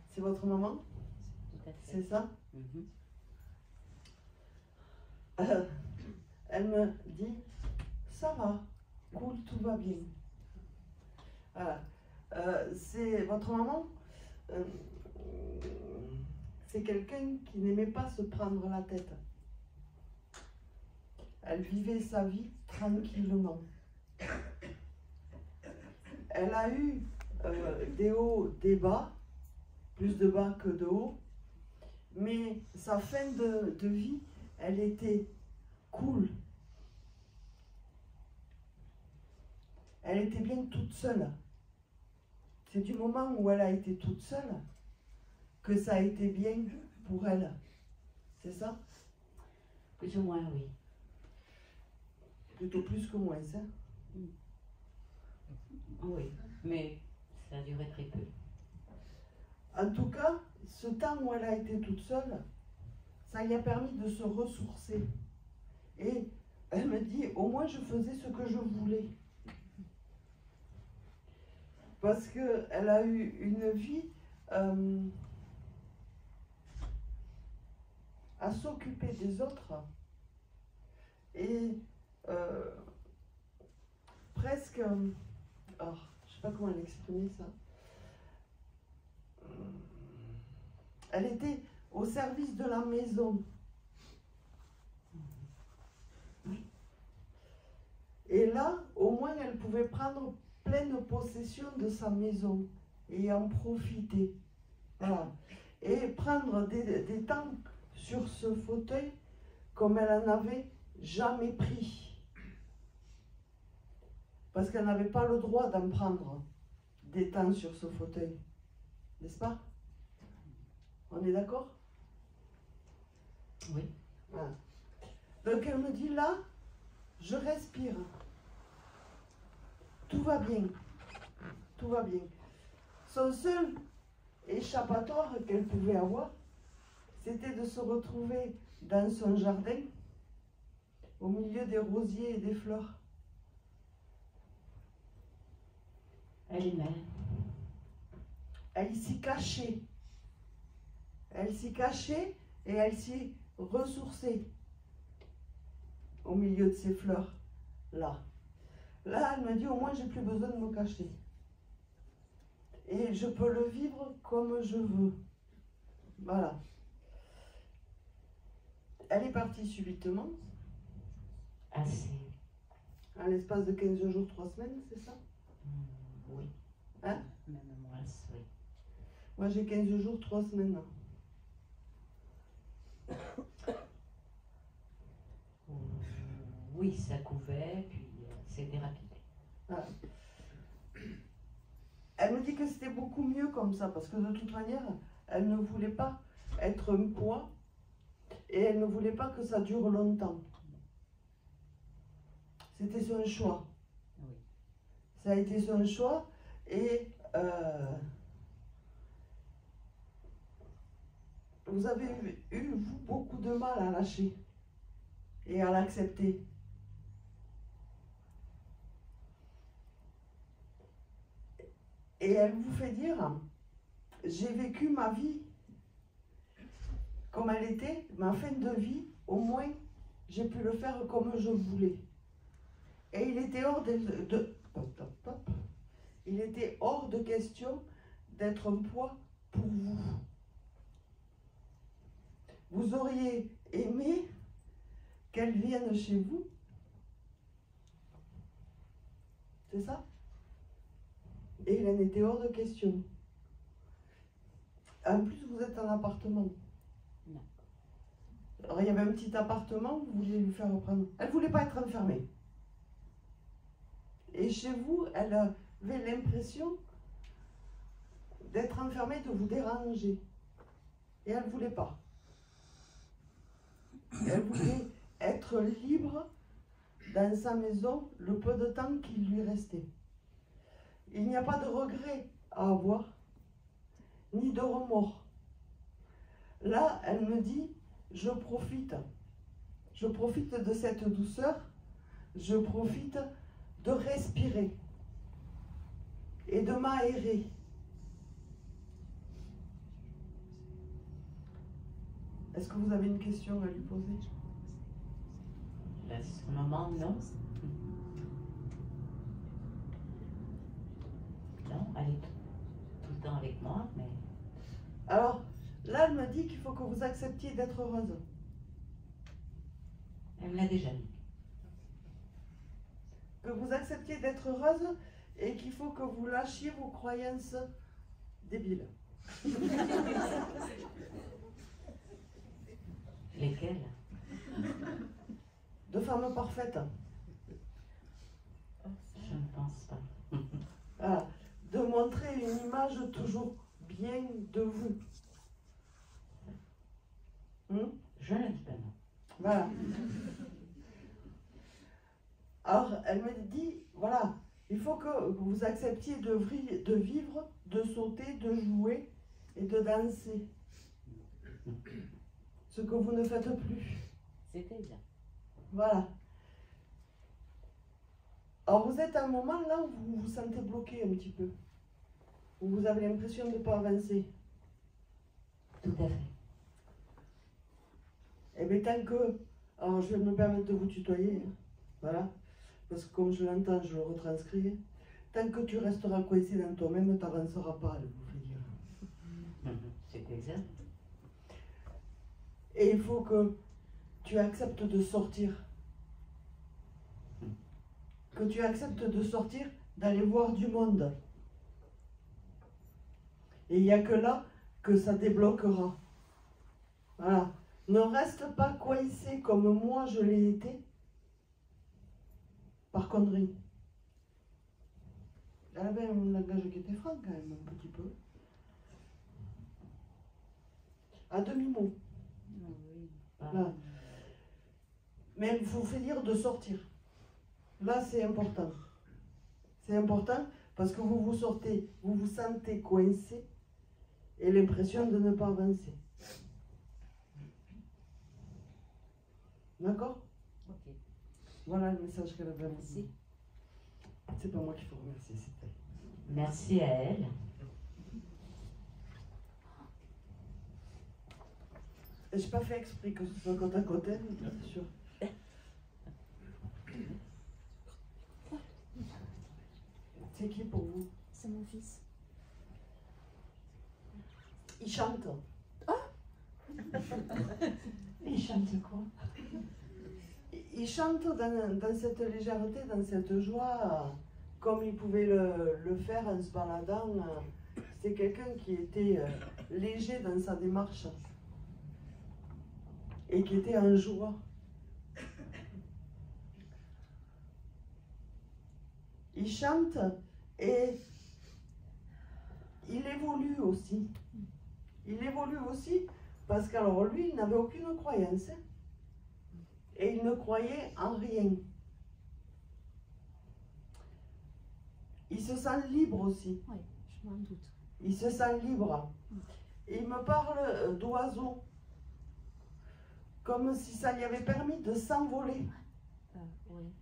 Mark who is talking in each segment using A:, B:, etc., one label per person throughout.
A: C'est votre maman?
B: Tout à fait.
A: C'est ça?
B: Mhm.
A: Elle me dit, ça va, cool, tout va bien. Voilà. C'est votre maman, c'est quelqu'un qui n'aimait pas se prendre la tête. Elle vivait sa vie tranquillement. Elle a eu des hauts, des bas, plus de bas que de hauts, mais sa fin de vie, elle était cool. Elle était bien toute seule. C'est du moment où elle a été toute seule que ça a été bien pour elle. C'est ça?
B: Plus ou moins, oui.
A: Plutôt plus que moins, ça.
B: Oui, mais ça a duré très peu.
A: En tout cas, ce temps où elle a été toute seule, ça lui a permis de se ressourcer. Et elle me dit, au moins je faisais ce que je voulais. Parce qu'elle a eu une vie à s'occuper des autres et presque, je ne sais pas comment l'exprimer ça, elle était au service de la maison. Et là, au moins, elle pouvait prendre pleine possession de sa maison et en profiter. Voilà. Et prendre des temps sur ce fauteuil comme elle n'en avait jamais pris. Parce qu'elle n'avait pas le droit d'en prendre des temps sur ce fauteuil. N'est-ce pas? On est d'accord?
B: Oui.
A: Voilà. Donc elle me dit là, je respire. Tout va bien. Tout va bien. Son seul échappatoire qu'elle pouvait avoir, c'était de se retrouver dans son jardin, au milieu des rosiers et des fleurs.
B: Elle est mère.
A: Elle s'y cachait. Elle s'y cachait et elle s'y ressourçait au milieu de ces fleurs-là. Là, elle me dit, au moins, j'ai plus besoin de me cacher. Et je peux le vivre comme je veux. Voilà. Elle est partie subitement.
B: Assez.
A: À l'espace de 15 jours, 3 semaines, c'est ça?
B: Oui.
A: Hein?
B: Même moins, oui.
A: Moi, j'ai 15 jours, 3 semaines.
B: Oui, ça couvait, puis c'était rapide.
A: Voilà. Elle me dit que c'était beaucoup mieux comme ça, parce que de toute manière, elle ne voulait pas être un poids, et elle ne voulait pas que ça dure longtemps. C'était son choix.
B: Oui.
A: Ça a été son choix, et vous avez eu, vous, beaucoup de mal à lâcher et à l'accepter. Et elle vous fait dire, j'ai vécu ma vie comme elle était, ma fin de vie, au moins j'ai pu le faire comme je voulais. Et il était hors il était hors de question d'être un poids pour vous. Vous auriez aimé qu'elle vienne chez vous? C'est ça? Et il en était hors de question. En plus, vous êtes en appartement.
B: Non.
A: Alors, il y avait un petit appartement, vous vouliez lui faire reprendre. Elle ne voulait pas être enfermée. Et chez vous, elle avait l'impression d'être enfermée, de vous déranger. Et elle ne voulait pas. Elle voulait être libre dans sa maison le peu de temps qu'il lui restait. Il n'y a pas de regret à avoir, ni de remords. Là, elle me dit, je profite de cette douceur, je profite de respirer et de m'aérer. Est-ce que vous avez une question à lui poser?
B: Là, ce moment, non. Non, elle est tout le temps avec moi, mais
A: Alors, là, elle me dit qu'il faut que vous acceptiez d'être heureuse.
B: elle me l'a déjà dit.
A: Que vous acceptiez d'être heureuse et qu'il faut que vous lâchiez vos croyances débiles.
B: Lesquelles?
A: De femme parfaite.
B: Je ne pense pas.
A: Voilà. De montrer une image toujours bien de vous.
B: Je ne dis pas non.
A: Voilà. Alors, elle me dit, voilà, il faut que vous acceptiez de vivre, de sauter, de jouer et de danser. Ce que vous ne faites plus.
B: C'était bien.
A: Voilà. Alors, vous êtes à un moment là où vous vous sentez bloqué un petit peu. Où vous avez l'impression de ne pas avancer.
B: Tout à fait.
A: Eh bien, tant que... Alors, je vais me permettre de vous tutoyer. Hein. Voilà. Parce que comme je l'entends, je le retranscris. Tant que tu resteras coincé dans toi-même, tu n'avanceras pas, elle vous dire.
B: C'est exact.
A: Et il faut que tu acceptes de sortir. Que tu acceptes de sortir, d'aller voir du monde. Et il n'y a que là que ça débloquera. Voilà. Ne reste pas coincé comme moi je l'ai été par connerie. Elle avait un langage qui était franc quand même, un petit peu. À demi-mot.
B: Oui.
A: Là. Mais elle vous fait dire de sortir. Là, c'est important. C'est important parce que vous vous sortez, vous vous sentez coincé et l'impression de ne pas avancer. D'accord?
B: Ok.
A: Voilà le message qu'elle avait.
B: Merci.
A: C'est pas moi qu'il faut remercier, c'est elle.
B: Merci à elle.
A: J'ai pas fait exprès que ce soit côte à côté, bien sûr. C'est qui pour vous?
C: C'est mon fils.
A: Il chante.
B: Il chante quoi?
A: Il chante dans cette légèreté, dans cette joie, comme il pouvait le faire en se baladant. C'est quelqu'un qui était léger dans sa démarche et qui était en joie. Il chante et il évolue aussi. Il évolue aussi parce qu'alors lui, il n'avait aucune croyance. Et il ne croyait en rien. Il se sent libre aussi.
C: Oui, je m'en doute.
A: Il se sent libre. Il me parle d'oiseaux. Comme si ça lui avait permis de s'envoler.
C: Oui.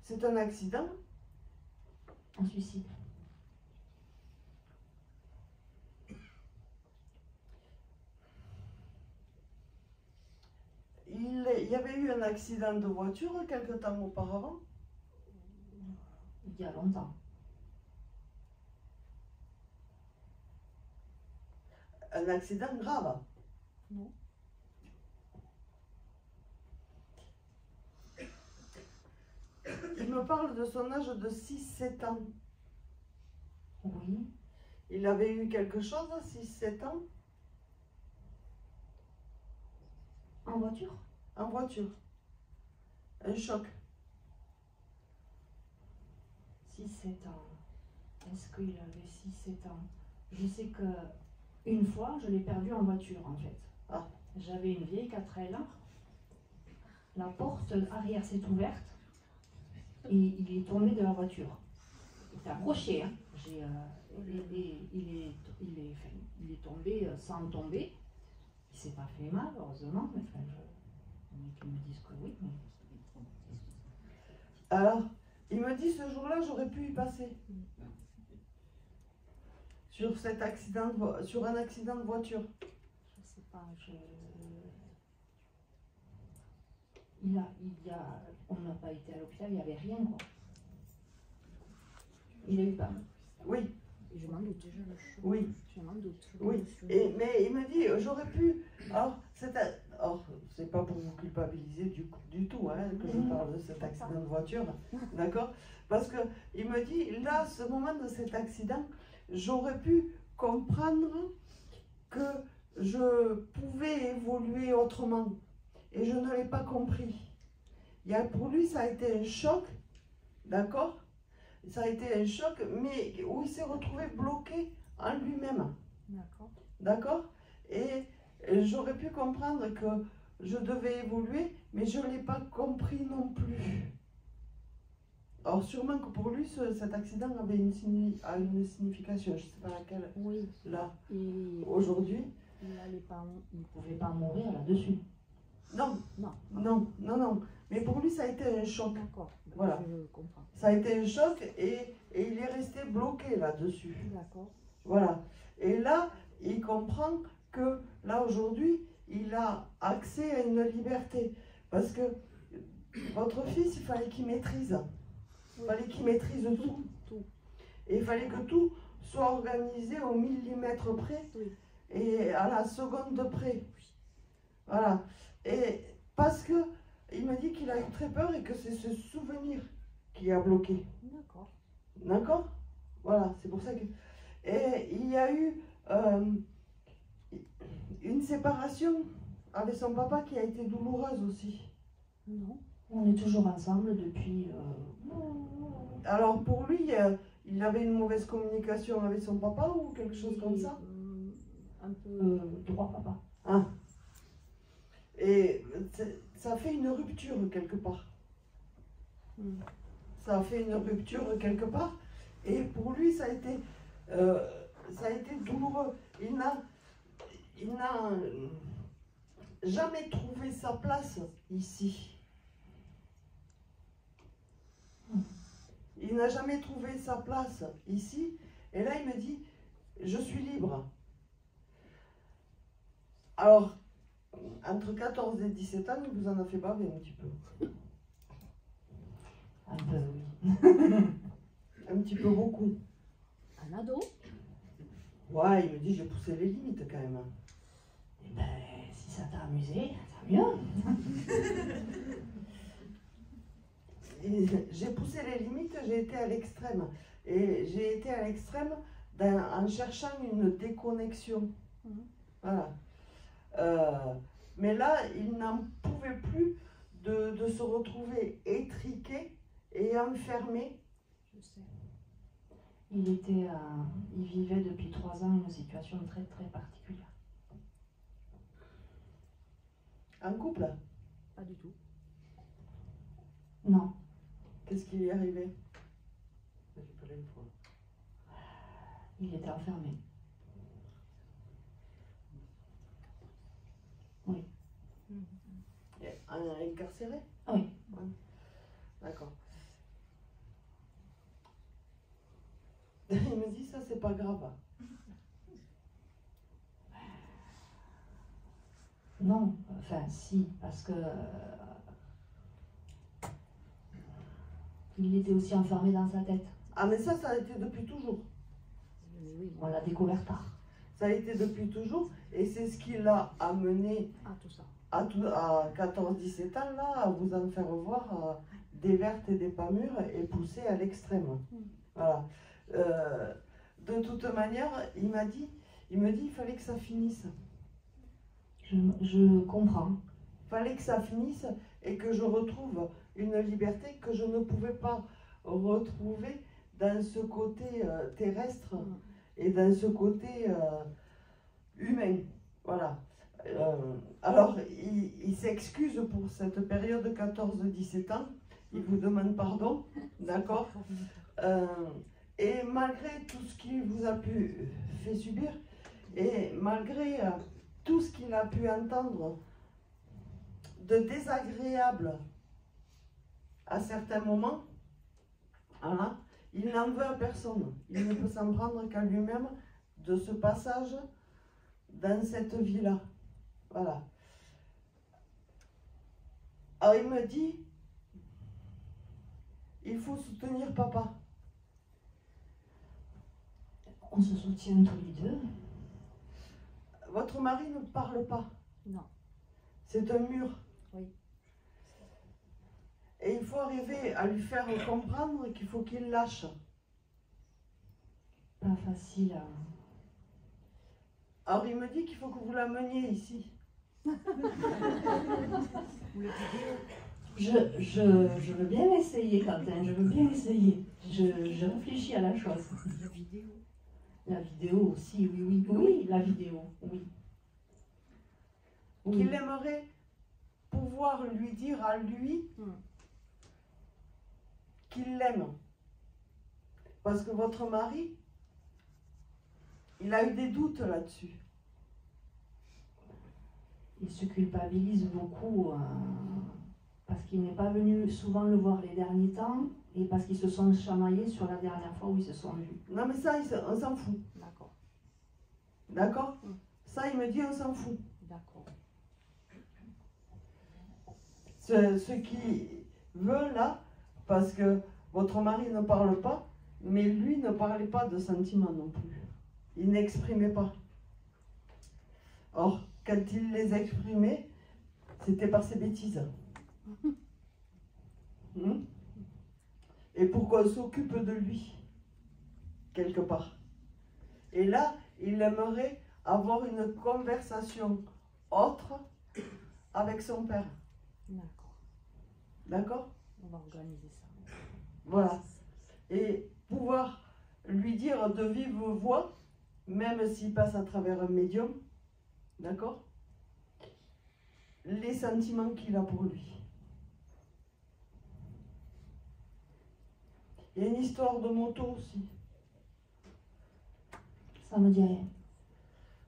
A: C'est un accident.
B: Un suicide.
A: Il y avait eu un accident de voiture quelque temps auparavant.
B: Il y a longtemps.
A: Un accident grave.
C: Non.
A: Il me parle de son âge de 6-7 ans.
B: Oui.
A: Il avait eu quelque chose à 6-7 ans
B: En voiture?
A: en voiture. Un choc.
D: 6-7 ans. Est-ce qu'il avait 6-7 ans? Je sais que une fois, je l'ai perdu en voiture en fait.
A: Ah.
D: J'avais une vieille 4L. La porte arrière s'est ouverte et il est tombé de la voiture. Il était accroché. Hein. Il est tombé sans tomber. Il s'est pas fait mal, heureusement. Mais enfin, ils me disent que oui. Mais...
A: Alors, il me dit ce jour-là, j'aurais pu y passer. Sur un accident de voiture.
C: sais pas.
D: On n'a pas été à l'hôpital, il n'y avait rien, quoi. Il a eu peur.
A: Oui,
C: Et je m'en doute.
A: oui.
C: Je m'en doute.
A: Oui, mais il me dit, j'aurais pu. Alors, c'est pas pour vous culpabiliser du tout hein, que je parle de cet accident de voiture, d'accord? Parce que il me dit, là, ce moment de cet accident, j'aurais pu comprendre que je pouvais évoluer autrement. Et je ne l'ai pas compris. Pour lui, ça a été un choc, d'accord? Ça a été un choc, mais où il s'est retrouvé bloqué en lui-même.
C: D'accord.
A: D'accord? Et j'aurais pu comprendre que je devais évoluer, mais je ne l'ai pas compris non plus. Alors sûrement que pour lui, cet accident avait une signification, je ne sais pas laquelle,
C: Oui.
A: là,
C: Et
A: aujourd'hui.
D: Il ne pouvait pas mourir là-dessus.
A: Non,
C: Non.
A: non, non, non. Mais pour lui, ça a été un choc.
C: D'accord.
A: Voilà.
C: Je comprends.
A: Ça a été un choc et il est resté bloqué là-dessus.
C: D'accord.
A: Voilà. Et là, il comprend que là, aujourd'hui, il a accès à une liberté. Parce que votre fils, il fallait qu'il maîtrise. Il fallait qu'il maîtrise tout.
C: Tout.
A: Et il fallait que tout soit organisé au millimètre près
C: Oui.
A: et à la seconde près. Voilà. Et parce que il m'a dit qu'il a eu très peur et que c'est ce souvenir qui a bloqué.
C: D'accord.
A: D'accord? Voilà, c'est pour ça que... Et il y a eu une séparation avec son papa qui a été douloureuse aussi.
C: Non.
D: On est toujours ensemble depuis...
A: Alors pour lui, il avait une mauvaise communication avec son papa ou quelque chose comme ça?
C: Un peu.
D: Droit, papa.
A: Ah. Et ça fait une rupture quelque part. Ça a fait une rupture quelque part. Et pour lui, ça a été douloureux. Il n'a jamais trouvé sa place ici. Il n'a jamais trouvé sa place ici. Et là, il me dit, je suis libre. Alors, entre 14 et 17 ans, il vous en a fait baver un petit peu.
D: Un peu, oui.
A: Un petit peu beaucoup.
C: Un ado.
A: Ouais, il me dit, j'ai poussé les limites quand même.
D: Eh ben, si ça t'a amusé, tant mieux.
A: J'ai poussé les limites, j'ai été à l'extrême. Et j'ai été à l'extrême en cherchant une déconnexion. Voilà. Mais là, il n'en pouvait plus de se retrouver étriqué et enfermé.
C: Je sais.
D: Il vivait depuis 3 ans une situation très très particulière.
A: En couple?
C: Pas du tout.
D: Non.
A: Qu'est-ce qui lui est arrivé?
D: Il était enfermé. Oui.
A: Incarcéré?
D: Oui.
A: Ouais. D'accord. Il me dit, ça c'est pas grave.
D: Non, enfin si, parce que il était aussi enfermé dans sa tête.
A: Ah mais ça a été depuis toujours.
C: Mais oui.
D: On l'a découvert tard.
A: Ça a été depuis toujours et c'est ce qui l'a amené
C: Ah, tout ça.
A: à 14-17 ans là, à vous en faire voir des vertes et des pas mûres et pousser à l'extrême. Voilà. De toute manière, il me dit, il fallait que ça finisse.
D: Je comprends.
A: Il fallait que ça finisse et que je retrouve une liberté que je ne pouvais pas retrouver dans ce côté terrestre et dans ce côté humain. Voilà. Alors, il s'excuse pour cette période de 14-17 ans. Il vous demande pardon, d'accord? Et malgré tout ce qu'il vous a fait subir, et malgré tout ce qu'il a pu entendre de désagréable à certains moments, voilà, il n'en veut à personne. Il ne peut s'en prendre qu'à lui-même de ce passage dans cette vie-là. Voilà. Alors il me dit, il faut soutenir papa.
D: On se soutient tous les deux.
A: Votre mari ne parle pas.
C: Non.
A: C'est un mur.
C: Oui.
A: Et il faut arriver à lui faire comprendre qu'il faut qu'il lâche.
D: Pas facile à...
A: Alors il me dit qu'il faut que vous l'ameniez ici.
C: Ou le vidéo.
D: Je veux bien essayer, Quentin, je veux bien essayer. Je réfléchis à la chose.
C: La vidéo.
D: La vidéo aussi, oui, oui. Oui, la vidéo, oui.
A: Qu'il aimerait pouvoir lui dire à lui qu'il l'aime. Parce que votre mari, il a eu des doutes là-dessus.
D: Il se culpabilise beaucoup parce qu'il n'est pas venu souvent le voir les derniers temps et parce qu'ils se sont chamaillés sur la dernière fois où ils se sont vus.
A: Non mais ça, on s'en fout.
C: D'accord.
A: D'accord? Ça, il me dit, on s'en fout.
C: D'accord.
A: Ce qu'il veut là, parce que votre mari ne parle pas, mais lui ne parlait pas de sentiments non plus. Il n'exprimait pas. Or, quand il les exprimait, c'était par ses bêtises. Et pour qu'on s'occupe de lui, quelque part. Et là, il aimerait avoir une conversation autre avec son père.
C: D'accord.
A: D'accord?
C: On va organiser ça.
A: Voilà. Et pouvoir lui dire de vive voix, même s'il passe à travers un médium, d'accord? Les sentiments qu'il a pour lui. Il y a une histoire de moto aussi.
D: Ça me dit rien.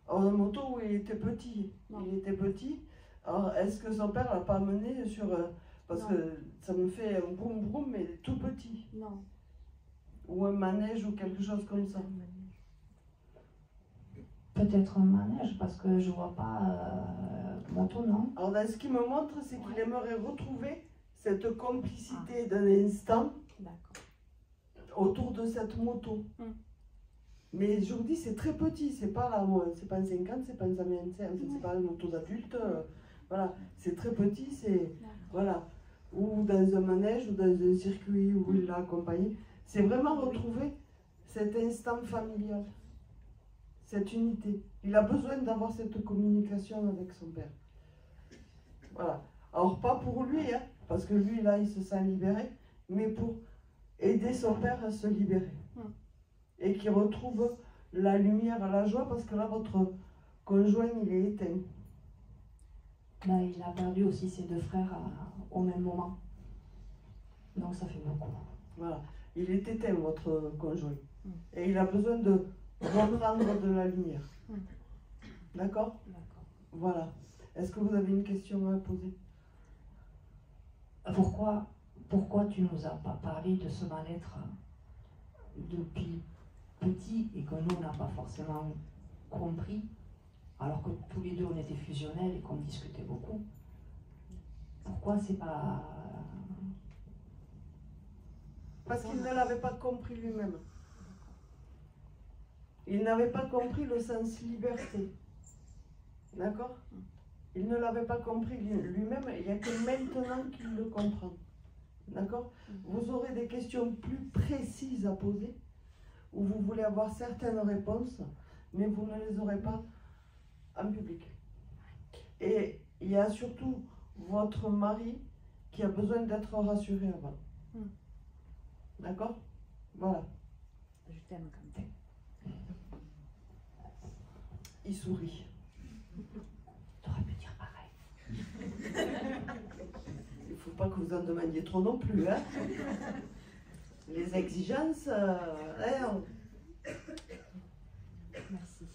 A: Alors, une moto où il était petit.
C: Non.
A: Il était petit. Alors, est-ce que son père l'a pas amené sur... parce
C: Non.
A: que ça me fait un boum boum, mais tout petit.
C: Non.
A: Ou un manège ou quelque chose comme ça.
D: Peut-être un manège parce que je vois pas moto, non?
A: Alors, dans ce qu'il me montre, c'est qu'il
C: Ouais.
A: aimerait retrouver cette complicité d'un instant
C: D'accord.
A: autour de cette moto. Mais je vous dis, c'est très petit, c'est pas là, c'est pas un 50, c'est pas un 125, c'est pas une moto d'adulte, voilà, c'est très petit, c'est, voilà, ou dans un manège, ou dans un circuit où il l'a accompagné. C'est vraiment retrouver cet instant familial, cette unité. Il a besoin d'avoir cette communication avec son père. Voilà. Alors, pas pour lui, hein, parce que lui, là, il se sent libéré, mais pour aider son père à se libérer. Et qu'il retrouve la lumière, la joie, parce que là, votre conjoint, il est éteint.
D: Ben, il a perdu aussi ses deux frères au même moment. Donc ça fait beaucoup.
A: Voilà. Il est éteint, votre conjoint. Et il a besoin de reprendre de la lumière. D'accord?
C: D'accord.
A: Voilà. Est-ce que vous avez une question à poser?
D: Pourquoi tu nous as pas parlé de ce mal-être depuis petit et que nous, on n'a pas forcément compris, alors que tous les deux, on était fusionnels et qu'on discutait beaucoup? Pourquoi c'est pas...
A: Parce qu'il ne l'avait pas compris lui-même. Il n'avait pas compris le sens liberté. D'accord? Il ne l'avait pas compris lui-même, il n'y a que maintenant qu'il le comprend. D'accord? Vous aurez des questions plus précises à poser, où vous voulez avoir certaines réponses, mais vous ne les aurez pas en public. Et il y a surtout votre mari qui a besoin d'être rassuré avant. D'accord? Voilà.
C: Je t'aime, Quentin.
A: Il sourit.
D: T'aurais pu dire pareil.
A: Il ne faut pas que vous en demandiez trop non plus. Hein? Les exigences,
C: Merci.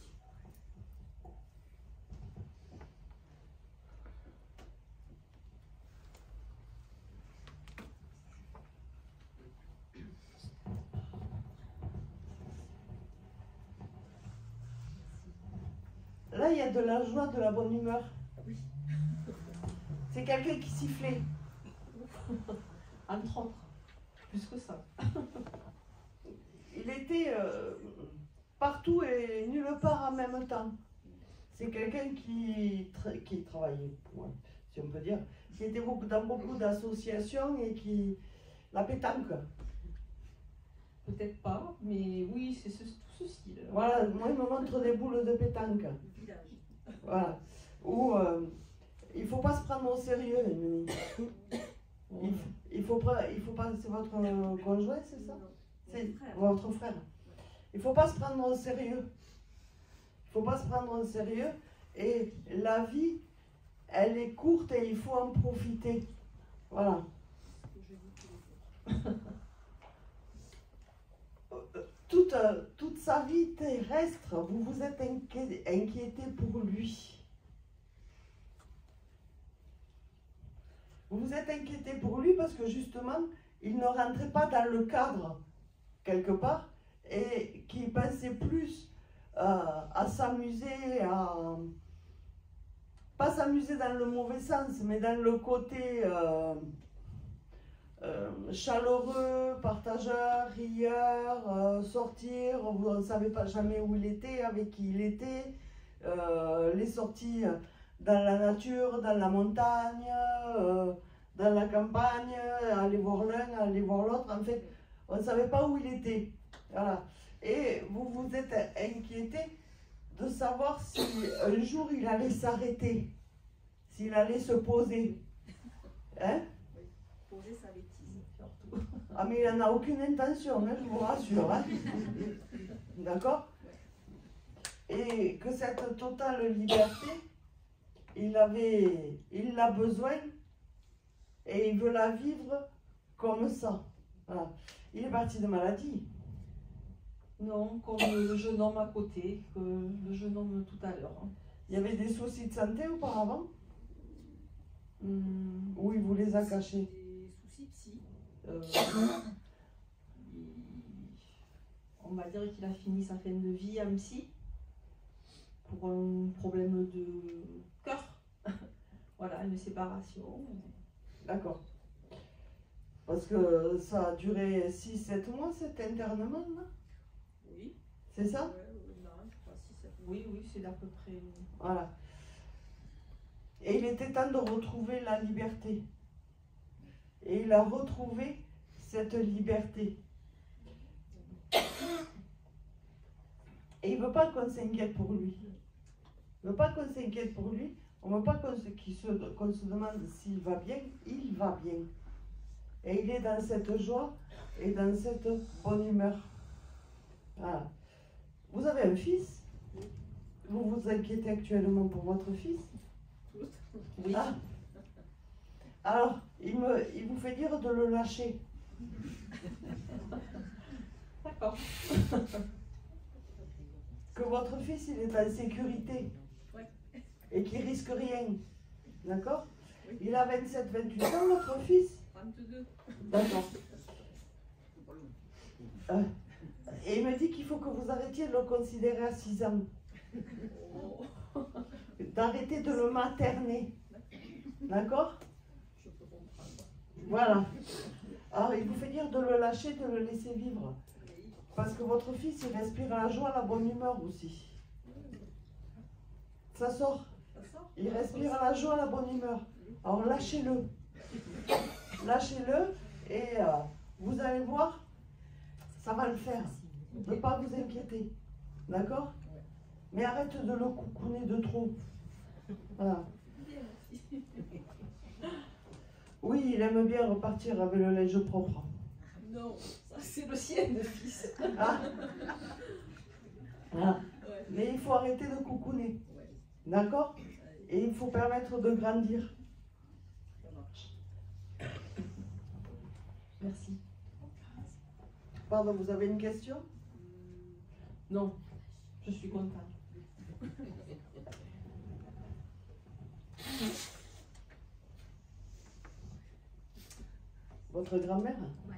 A: là, il y a de la joie, de la bonne humeur.
E: Oui.
A: C'est quelqu'un qui sifflait.
E: Entre autres. Plus que ça.
A: Il était partout et nulle part en même temps. C'est quelqu'un qui travaillait, si on peut dire, qui était dans beaucoup d'associations et qui... La pétanque.
E: Peut-être pas, mais oui, c'est tout ce style.
A: Voilà, moi il me montre des boules de pétanque. Voilà. Où il ne faut pas se prendre au sérieux, il me dit. Il faut pas, c'est votre conjoint, c'est ça? C'est votre frère. Il ne faut pas se prendre au sérieux. Il ne faut pas se prendre au sérieux. Et la vie, elle est courte et il faut en profiter. Voilà. Toute sa vie terrestre, vous vous êtes inquiété pour lui. Vous vous êtes inquiété pour lui parce que justement, il ne rentrait pas dans le cadre, quelque part, et qu'il pensait plus à s'amuser, pas s'amuser dans le mauvais sens, mais dans le côté chaleureux, partageur, rieur, sortir, vous ne savez pas jamais où il était, avec qui il était, les sorties dans la nature, dans la montagne, dans la campagne, aller voir l'un, aller voir l'autre. En fait, on ne savait pas où il était. Voilà. Et vous vous êtes inquiété de savoir si un jour il allait s'arrêter, s'il allait se poser. Hein?
E: Poser sa bêtise, surtout.
A: Ah, mais il n'en a aucune intention, hein, je vous rassure. Hein? D'accord? Et que cette totale liberté, il l'a besoin et il veut la vivre comme ça. Voilà. Il est parti de maladie.
E: Non, comme le jeune homme à côté, que le jeune homme tout à l'heure.
A: Il y avait des soucis de santé auparavant? Ou il vous les a cachés?
E: Des soucis psy. On va dire qu'il a fini sa fin de vie en psy pour un problème de cœur. Voilà, une séparation.
A: D'accord. Parce que ça a duré 6-7 mois cet internement, là?
E: Oui.
A: C'est ça?
E: Non, je crois 6-7 mois. Oui, c'est à peu près.
A: Voilà. Et il était temps de retrouver la liberté. Et il a retrouvé cette liberté. Et il ne veut pas qu'on s'inquiète pour lui. Il ne veut pas qu'on s'inquiète pour lui. On ne veut pas qu'on se demande s'il va bien. Il va bien. Et il est dans cette joie et dans cette bonne humeur. Voilà. Vous avez un fils? Vous vous inquiétez actuellement pour votre fils?
E: Oui.
A: Ah. Alors, il vous fait dire de le lâcher.
E: D'accord.
A: Que votre fils, il est en sécurité.
E: Ouais.
A: Et qu'il risque rien. D'accord?
E: Oui.
A: Il a 27-28 ans, votre fils?
E: 22.
A: D'accord. Et il me dit qu'il faut que vous arrêtiez de le considérer à 6 ans.
E: Oh.
A: D'arrêter de le materner. D'accord?
E: Je peux comprendre.
A: Voilà. Alors, il vous fait dire de le lâcher, de le laisser vivre. Parce que votre fils, il respire la joie, la bonne humeur aussi. Ça sort. Il respire la joie, la bonne humeur. Alors, lâchez-le. Lâchez-le et vous allez voir, ça va le faire. Ne pas vous inquiéter. D'accord? Mais arrête de le coucouner de trop. Voilà. Oui, il aime bien repartir avec le linge propre.
E: Non, ça c'est le sien, le fils.
A: Ah. Ah.
E: Ouais.
A: Mais il faut arrêter de coucouner.
E: Ouais.
A: D'accord? Et il faut permettre de grandir.
E: Ça marche. Merci.
A: Pardon, vous avez une question?
E: Non, je suis contente.
A: Votre grand-mère?
C: Ouais.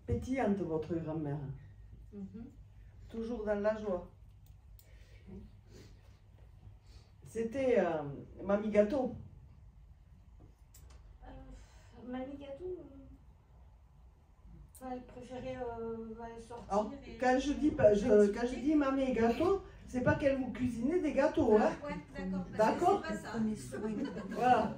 A: Pétillante, votre grand-mère. Toujours dans la joie. C'était Mamie Gâteau.
C: Mamie Gâteau, elle préférait sortir.
A: Alors,
C: et...
A: quand je dis Mamie Gâteau, c'est pas qu'elle vous cuisinait des gâteaux, hein.
C: Ouais, d'accord.
A: D'accord.
C: C'est pas ça.
A: Voilà.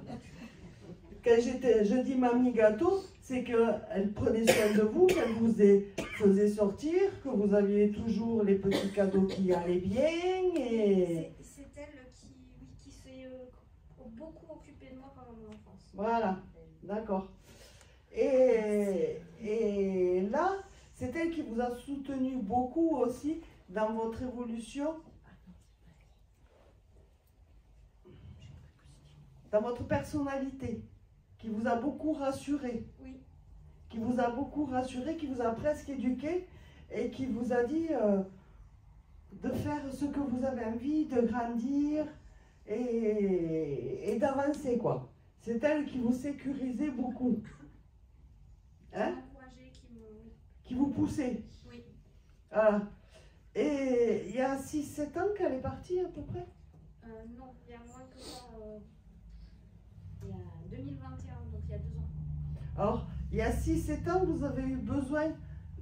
A: Quand je dis Mamie Gâteau, c'est qu'elle prenait soin de vous, qu'elle vous faisait sortir, que vous aviez toujours les petits cadeaux qui allaient bien. Et...
C: C'est elle qui s'est beaucoup occupée de moi pendant mon enfance.
A: Voilà, d'accord. Et là, c'est elle qui vous a soutenu beaucoup aussi dans votre évolution, dans votre personnalité, qui vous a beaucoup rassuré.
C: Oui.
A: Qui vous a beaucoup rassuré, qui vous a presque éduqué et qui vous a dit de faire ce que vous avez envie, de grandir et d'avancer, quoi. C'est elle qui vous sécurisait beaucoup. Hein? Qui vous poussait.
C: Oui.
A: Voilà. Et il y a 6-7 ans qu'elle est partie à peu près?
C: Non, il y a moins que ça. Il y a 2021, donc il y a 2 ans.
A: Alors, il y a 6-7 ans, vous avez eu besoin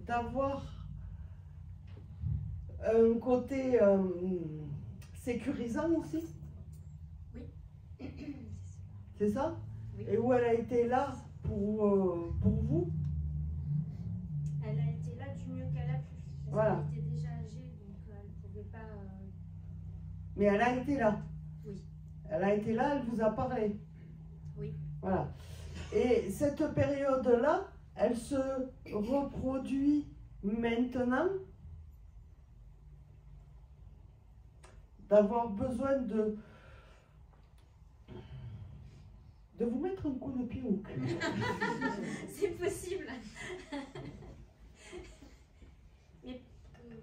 A: d'avoir un côté sécurisant aussi?
C: Oui.
A: C'est ça?
C: Oui.
A: Et où elle a été là pour vous?
C: Elle a été là du mieux qu'elle a pu. Parce
A: Voilà.
C: qu'elle était déjà âgée, donc elle ne pouvait pas...
A: Mais elle a été là.
C: Oui.
A: Elle a été là, elle vous a parlé.
C: Oui.
A: Voilà. Et cette période-là, elle se reproduit maintenant, d'avoir besoin de vous mettre un coup de pied au cul.
C: C'est possible. Mais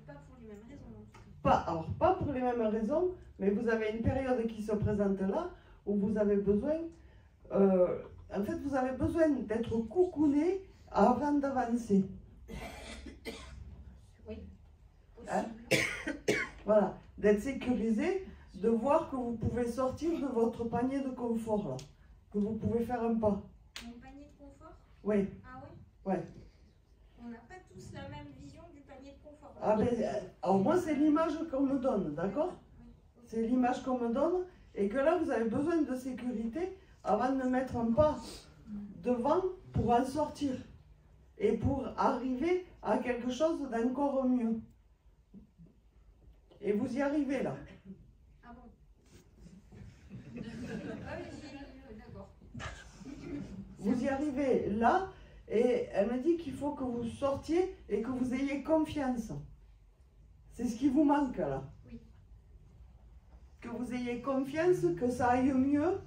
C: pas pour les mêmes raisons. En tout cas.
A: Alors, pas pour les mêmes raisons, mais vous avez une période qui se présente là où vous avez besoin, en fait, vous avez besoin d'être coucouné avant d'avancer.
C: Oui.
A: Hein?
C: Possible.
A: Voilà, d'être sécurisé, de voir que vous pouvez sortir de votre panier de confort là, que vous pouvez faire un pas.
C: Mon panier de confort?
A: Oui,
C: Ah ouais?
A: ouais.
C: On n'a pas tous la même vision du panier de confort.
A: Ah ben, alors moi c'est l'image qu'on me donne, d'accord? C'est l'image qu'on me donne et que là vous avez besoin de sécurité avant de mettre un pas devant pour en sortir et pour arriver à quelque chose d'encore mieux. Et vous y arrivez là.
C: Ah bon? Ah oui, d'accord.
A: Vous y arrivez là et elle me dit qu'il faut que vous sortiez et que vous ayez confiance. C'est ce qui vous manque là.
C: Oui.
A: Que vous ayez confiance, que ça aille mieux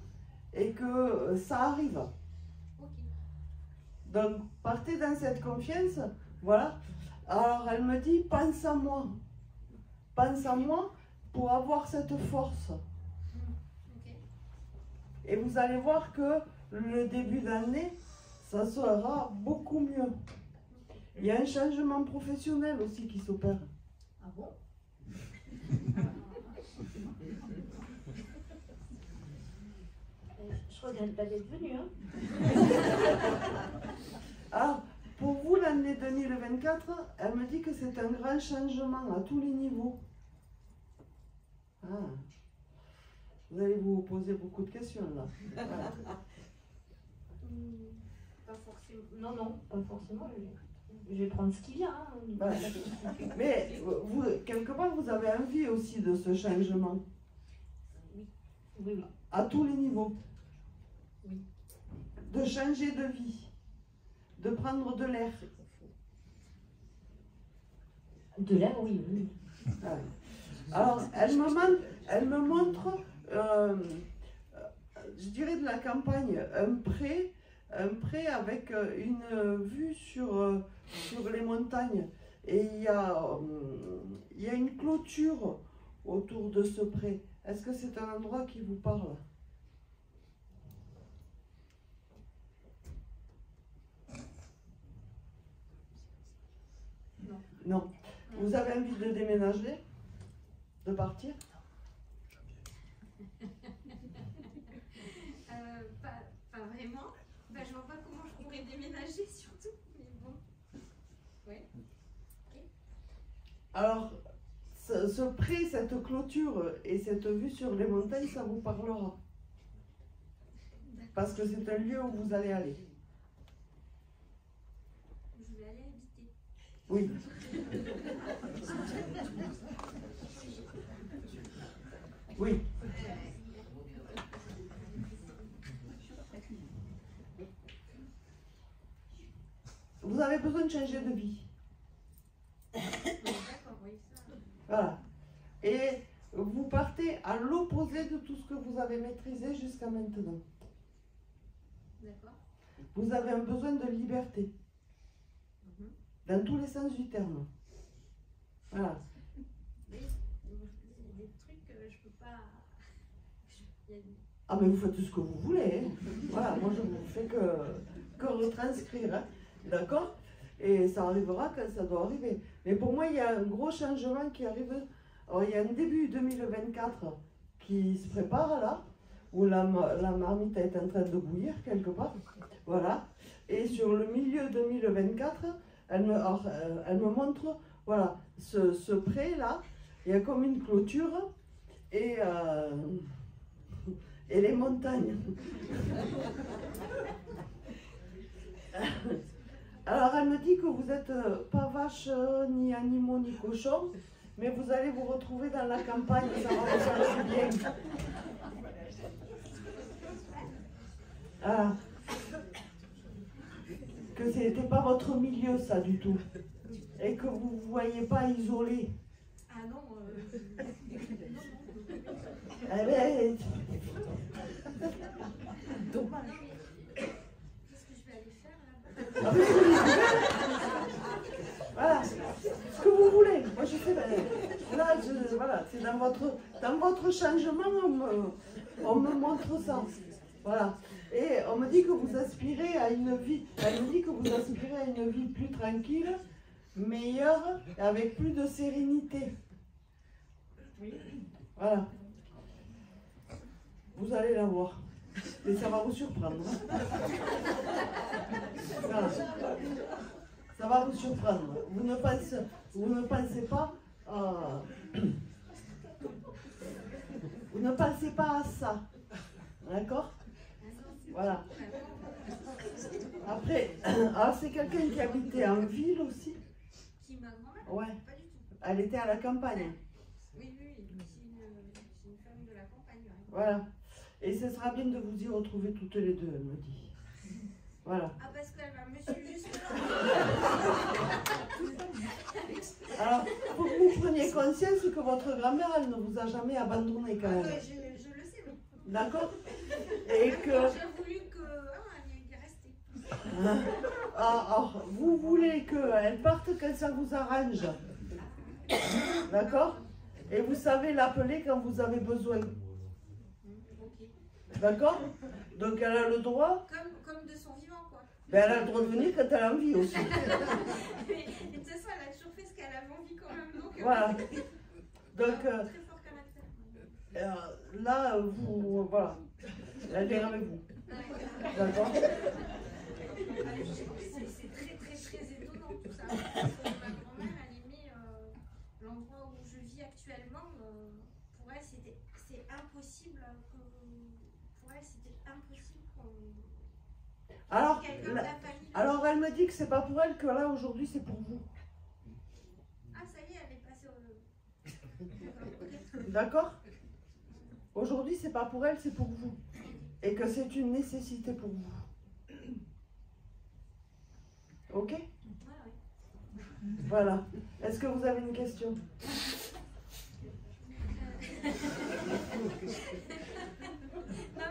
A: et que ça arrive.
C: Ok.
A: Donc partez dans cette confiance, voilà. Alors elle me dit, pense à moi. Pense à moi pour avoir cette force.
C: Ok.
A: Et vous allez voir que le début d'année, ça sera beaucoup mieux. Il y a un changement professionnel aussi qui s'opère.
C: Ah bon? Je regrette pas d'être venue, hein.
A: Alors, pour vous, l'année 2024, elle me dit que c'est un grand changement à tous les niveaux. Ah. Vous allez vous poser beaucoup de questions là. Voilà.
C: Pas forcément. Non, non, pas forcément. Je vais prendre ce qui vient. Hein.
A: Voilà. Mais vous, quelque part, vous avez envie aussi de ce changement.
C: Oui. Oui, oui.
A: À tous les niveaux.
C: Oui.
A: De changer de vie. De prendre de l'air.
C: De l'air, oui, oui.
A: Ouais. Alors, elle me montre, je dirais de la campagne, un pré avec une vue sur les montagnes. Et il y a une clôture autour de ce pré. Est-ce que c'est un endroit qui vous parle? Non. Vous avez envie de déménager? De partir?
C: Pas vraiment. Ben, je vois pas comment je pourrais déménager surtout. Mais bon. Ouais. Ok.
A: Alors, ce pré, cette clôture et cette vue sur les montagnes, ça vous parlera. Parce que c'est un lieu où vous allez aller.
C: Je vais aller habiter.
A: Oui. Oui. Vous avez besoin de changer de vie.
C: D'accord, oui, ça.
A: Voilà. Et vous partez à l'opposé de tout ce que vous avez maîtrisé jusqu'à maintenant.
C: D'accord.
A: Vous avez un besoin de liberté. Dans tous les sens du terme. Voilà.
C: Oui, des trucs que je peux pas.
A: Ah mais vous faites tout ce que vous voulez. Hein. Voilà, moi je ne fais que retranscrire. Hein. D'accord? Et ça arrivera quand ça doit arriver. Mais pour moi, il y a un gros changement qui arrive. Alors, il y a un début 2024 qui se prépare là, où la marmite est en train de bouillir quelque part. Voilà. Et sur le milieu 2024, elle me montre, voilà, ce pré là, il y a comme une clôture et les montagnes. Alors elle me dit que vous n'êtes pas vache, ni animaux, ni cochons, mais vous allez vous retrouver dans la campagne, ça va vous faire du bien. Ah. Que ce n'était pas votre milieu, ça, du tout. Et que vous ne vous voyez pas isolé.
C: Ah non,
A: Eh ben,
C: dommage. Qu'est-ce que je vais aller faire là-bas?
A: ah, voilà, ce que vous voulez. Moi, je sais, là, voilà, c'est dans votre changement, on me montre ça. Voilà. Et on me dit que vous aspirez à une vie, elle me dit que vous aspirez à une vie plus tranquille, meilleure, et avec plus de sérénité. Voilà. Vous allez la voir. Et ça va vous surprendre. Hein. Voilà. Ça va vous surprendre. Vous ne pensez pas vous ne pensez pas à ça. D'accord? Voilà. Après, c'est quelqu'un qui habitait en ville aussi.
C: Qui, ma grand-mère?
A: Ouais.
C: Pas du tout.
A: Elle était à la campagne.
C: Oui, c'est une femme de la campagne. Ouais.
A: Voilà. Et ce sera bien de vous y retrouver toutes les deux, elle me dit. Voilà.
C: Ah, parce qu'elle va me suivre jusque là.
A: Alors, faut que vous preniez conscience que votre grand-mère, elle ne vous a jamais abandonné quand même.
C: Je le sais, oui.
A: D'accord? Et que...
C: J'ai voulu que... elle est restée.
A: Alors, vous voulez qu'elle parte quand ça vous arrange. D'accord? Et vous savez l'appeler quand vous avez besoin. D'accord? Donc elle a le droit.
C: Comme de son vivant, quoi.
A: Ben, elle a le droit de venir quand elle a envie aussi.
C: Mais de toute façon, elle a toujours fait ce qu'elle avait envie quand même. Donc,
A: Voilà. Donc
C: très fort caractère.
A: là, vous. Voilà. Elle est avec vous. D'accord?
C: C'est très étonnant tout ça. Parce que ma grand-mère, elle aimait l'endroit où je vis actuellement. Pour elle, c'est impossible que. Pour elle, c'était impossible qu'on.
A: Alors elle me dit que c'est pas pour elle, que là aujourd'hui c'est pour vous.
C: Ah, ça y est, elle est passée au.
A: D'accord? Aujourd'hui c'est pas pour elle, c'est pour vous. Et que c'est une nécessité pour vous. Ok? Voilà. Est-ce que vous avez une question?
C: Non,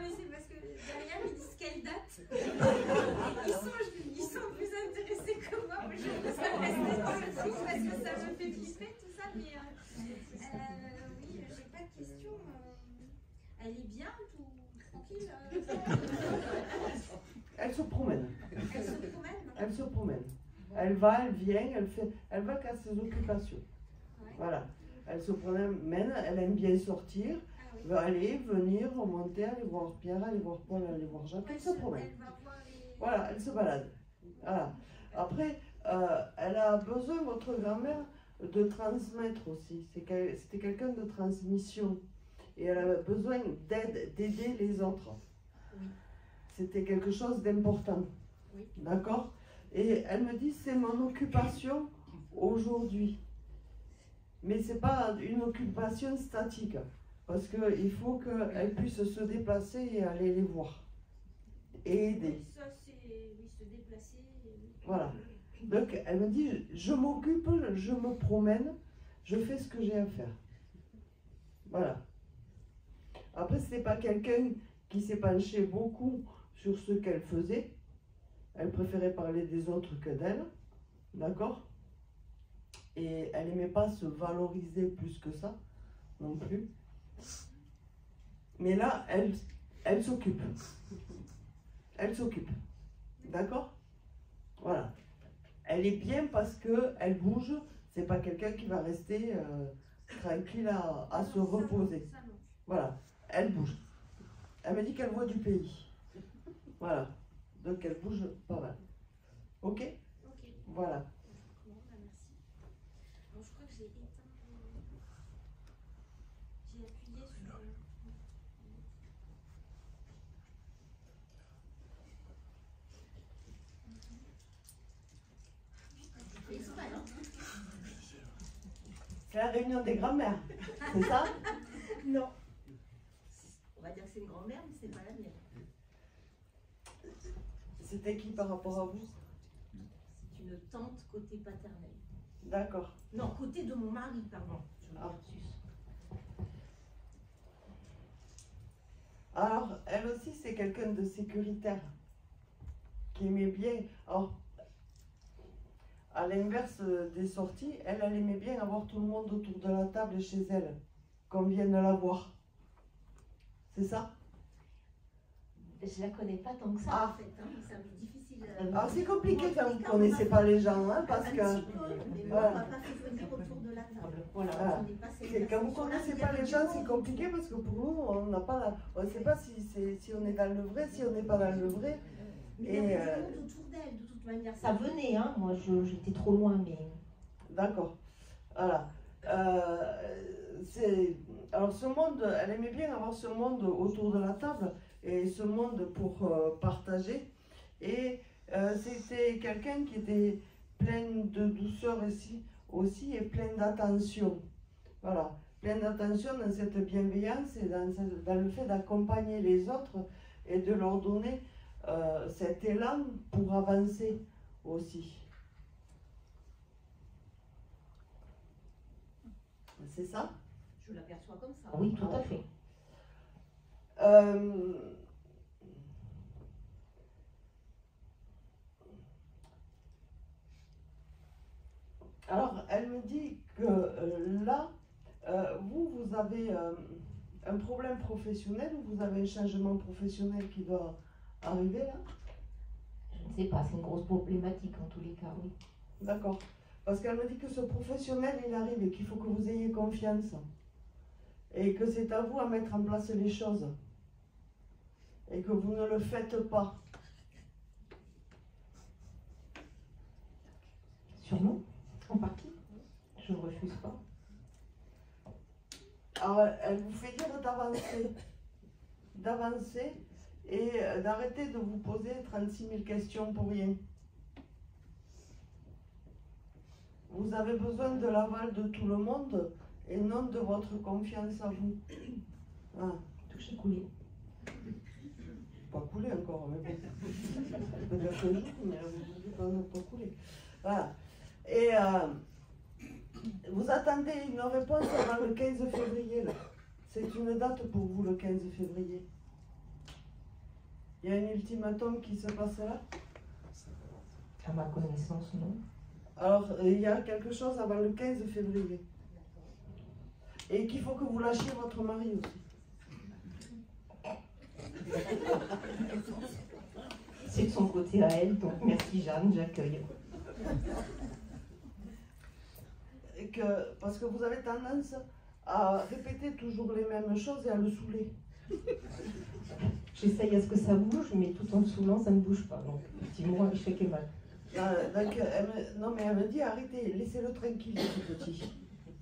C: mais c'est parce que derrière, ils disent quelle date. Ils sont plus intéressés que moi. Moi, je veux ça rester dans le truc parce que ça me fait flipper tout ça. Mais oui, j'ai pas de question. Elle est bien, tout tranquille.
A: Elle se promène.
C: Elle se promène.
A: Elle se promène.
C: Bon,
A: Elle va, elle vient, elle va qu'à ses occupations.
C: Ouais.
A: Voilà. Elle se promène, elle aime bien sortir,
C: Ah oui.
A: va aller, venir, remonter, aller voir Pierre, aller voir Paul, aller voir Jacques, elle se promène.
C: Elle va voir les...
A: Voilà, elle se balade. Voilà. Après, elle a besoin, votre grand-mère, de transmettre aussi. C'était quelqu'un de transmission. Et elle avait besoin d'aider les autres.
C: Oui.
A: C'était quelque chose d'important.
C: Oui.
A: D'accord? Et elle me dit, c'est mon occupation aujourd'hui. Mais ce n'est pas une occupation statique. Parce qu'il faut qu'elle puisse se déplacer et aller les voir. Et aider.
C: Oui, ça c'est... Oui, se déplacer...
A: Voilà. Donc elle me dit, je m'occupe, je me promène, je fais ce que j'ai à faire. Voilà. Après, ce n'est pas quelqu'un qui s'est penché beaucoup sur ce qu'elle faisait. Elle préférait parler des autres que d'elle. D'accord? Et elle n'aimait pas se valoriser plus que ça, non plus. Mais là, elle s'occupe. Elle s'occupe. D'accord? Voilà. Elle est bien parce qu'elle bouge. C'est pas quelqu'un qui va rester tranquille à se reposer.
C: Ça, non.
A: Voilà. Elle bouge. Elle me dit qu'elle voit du pays. Voilà. Donc elle bouge pas mal. Ok?
C: Ok.
A: Voilà.
C: Bon, bah merci. Bon, je crois que j'ai éteint... J'ai appuyé sur... Ils sont mal, hein?
A: C'est la réunion des grands-mères. C'est ça?
E: Non.
B: On va dire que c'est une grand-mère, mais c'est pas la mienne.
A: C'était qui par rapport à vous?
B: C'est une tante côté paternel.
A: D'accord.
B: Non, côté de mon mari, pardon. Je veux
A: Ah.
B: dire sus.
A: Alors, elle aussi, c'est quelqu'un de sécuritaire, qui aimait bien. Alors, à l'inverse des sorties, elle aimait bien avoir tout le monde autour de la table chez elle, qu'on vienne la voir. C'est ça?
B: Je la connais pas tant que ça,
A: Ah.
B: en fait. Hein. C'est un peu difficile.
A: Alors, c'est compliqué quand vous ne connaissez pas les gens, hein, parce
B: Un
A: que...
B: petit peu, mais bon,
A: Voilà.
B: on ne va pas se venir autour de la table.
A: Voilà.
B: On n'est pas cette
A: Quand vous ne
B: personne-là,
A: connaissez
B: il y a
A: pas les
B: du
A: gens,
B: monde.
A: c'est compliqué parce que pour nous, on n'a pas la... on ne sait pas si on est dans le vrai, si on n'est pas dans le vrai.
B: Mais il y
A: Et,
B: avait du monde autour d'elle, de toute manière. Ça venait, hein. Moi, j'étais trop loin, mais...
A: D'accord. Voilà. Alors ce monde, elle aimait bien avoir ce monde autour de la table et ce monde pour partager. Et c'était quelqu'un qui était plein de douceur aussi et plein d'attention. Voilà. Plein d'attention dans cette bienveillance et dans le fait d'accompagner les autres et de leur donner cet élan pour avancer aussi. C'est ça?
B: Je l'aperçois comme ça.
D: Oui, tout à fait.
A: Alors, elle me dit que là, vous avez un problème professionnel ou vous avez un changement professionnel qui doit arriver là?
D: Je ne sais pas, c'est une grosse problématique en tous les cas, oui.
A: D'accord. Parce qu'elle me dit que ce professionnel, il arrive et qu'il faut que vous ayez confiance. Et que c'est à vous à mettre en place les choses. Et que vous ne le faites pas.
D: Sur nous, en partie, je ne refuse pas.
A: Alors, elle vous fait dire d'avancer. D'avancer et d'arrêter de vous poser 36 000 questions pour rien. Vous avez besoin de l'aval de tout le monde et non de votre confiance à vous. Ah.
D: Touche à couler.
A: Pas couler encore, mais bon. Peut-être un jour, mais vous pas couler. Voilà. Et vous attendez une réponse avant le 15 février. C'est une date pour vous, le 15 février. Il y a un ultimatum qui se passe là?
D: À ma connaissance, non.
A: Alors, il y a quelque chose avant le 15 février. Et qu'il faut que vous lâchiez votre mari aussi.
D: C'est de son côté à elle, donc merci Jeanne, j'accueille.
A: Et parce que vous avez tendance à répéter toujours les mêmes choses et à le saouler.
E: J'essaye à ce que ça bouge, mais tout en le saoulant, ça ne bouge pas. Donc, effectivement, l'échec est mal.
A: Donc, non, mais elle me dit arrêtez, laissez-le tranquille, ce petit.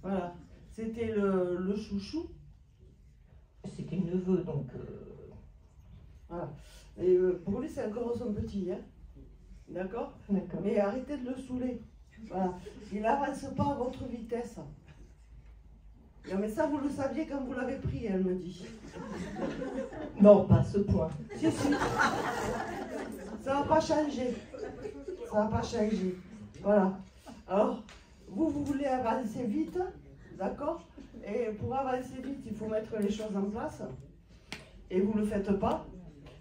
A: Voilà. C'était le chouchou.
E: C'était le neveu, donc.
A: Voilà. Et pour lui, c'est encore son petit. Hein. D'accord.
E: D'accord.
A: Mais arrêtez de le saouler. Voilà. Il n'avance pas à votre vitesse. Non, mais ça, vous le saviez quand vous l'avez pris, elle me dit.
E: Non, pas à ce point.
A: Si, si. Ça va pas changer. Ça va pas changer. Voilà. Alors, vous voulez avancer vite, d'accord? Et pour avancer vite, il faut mettre les choses en place. Et vous ne le faites pas.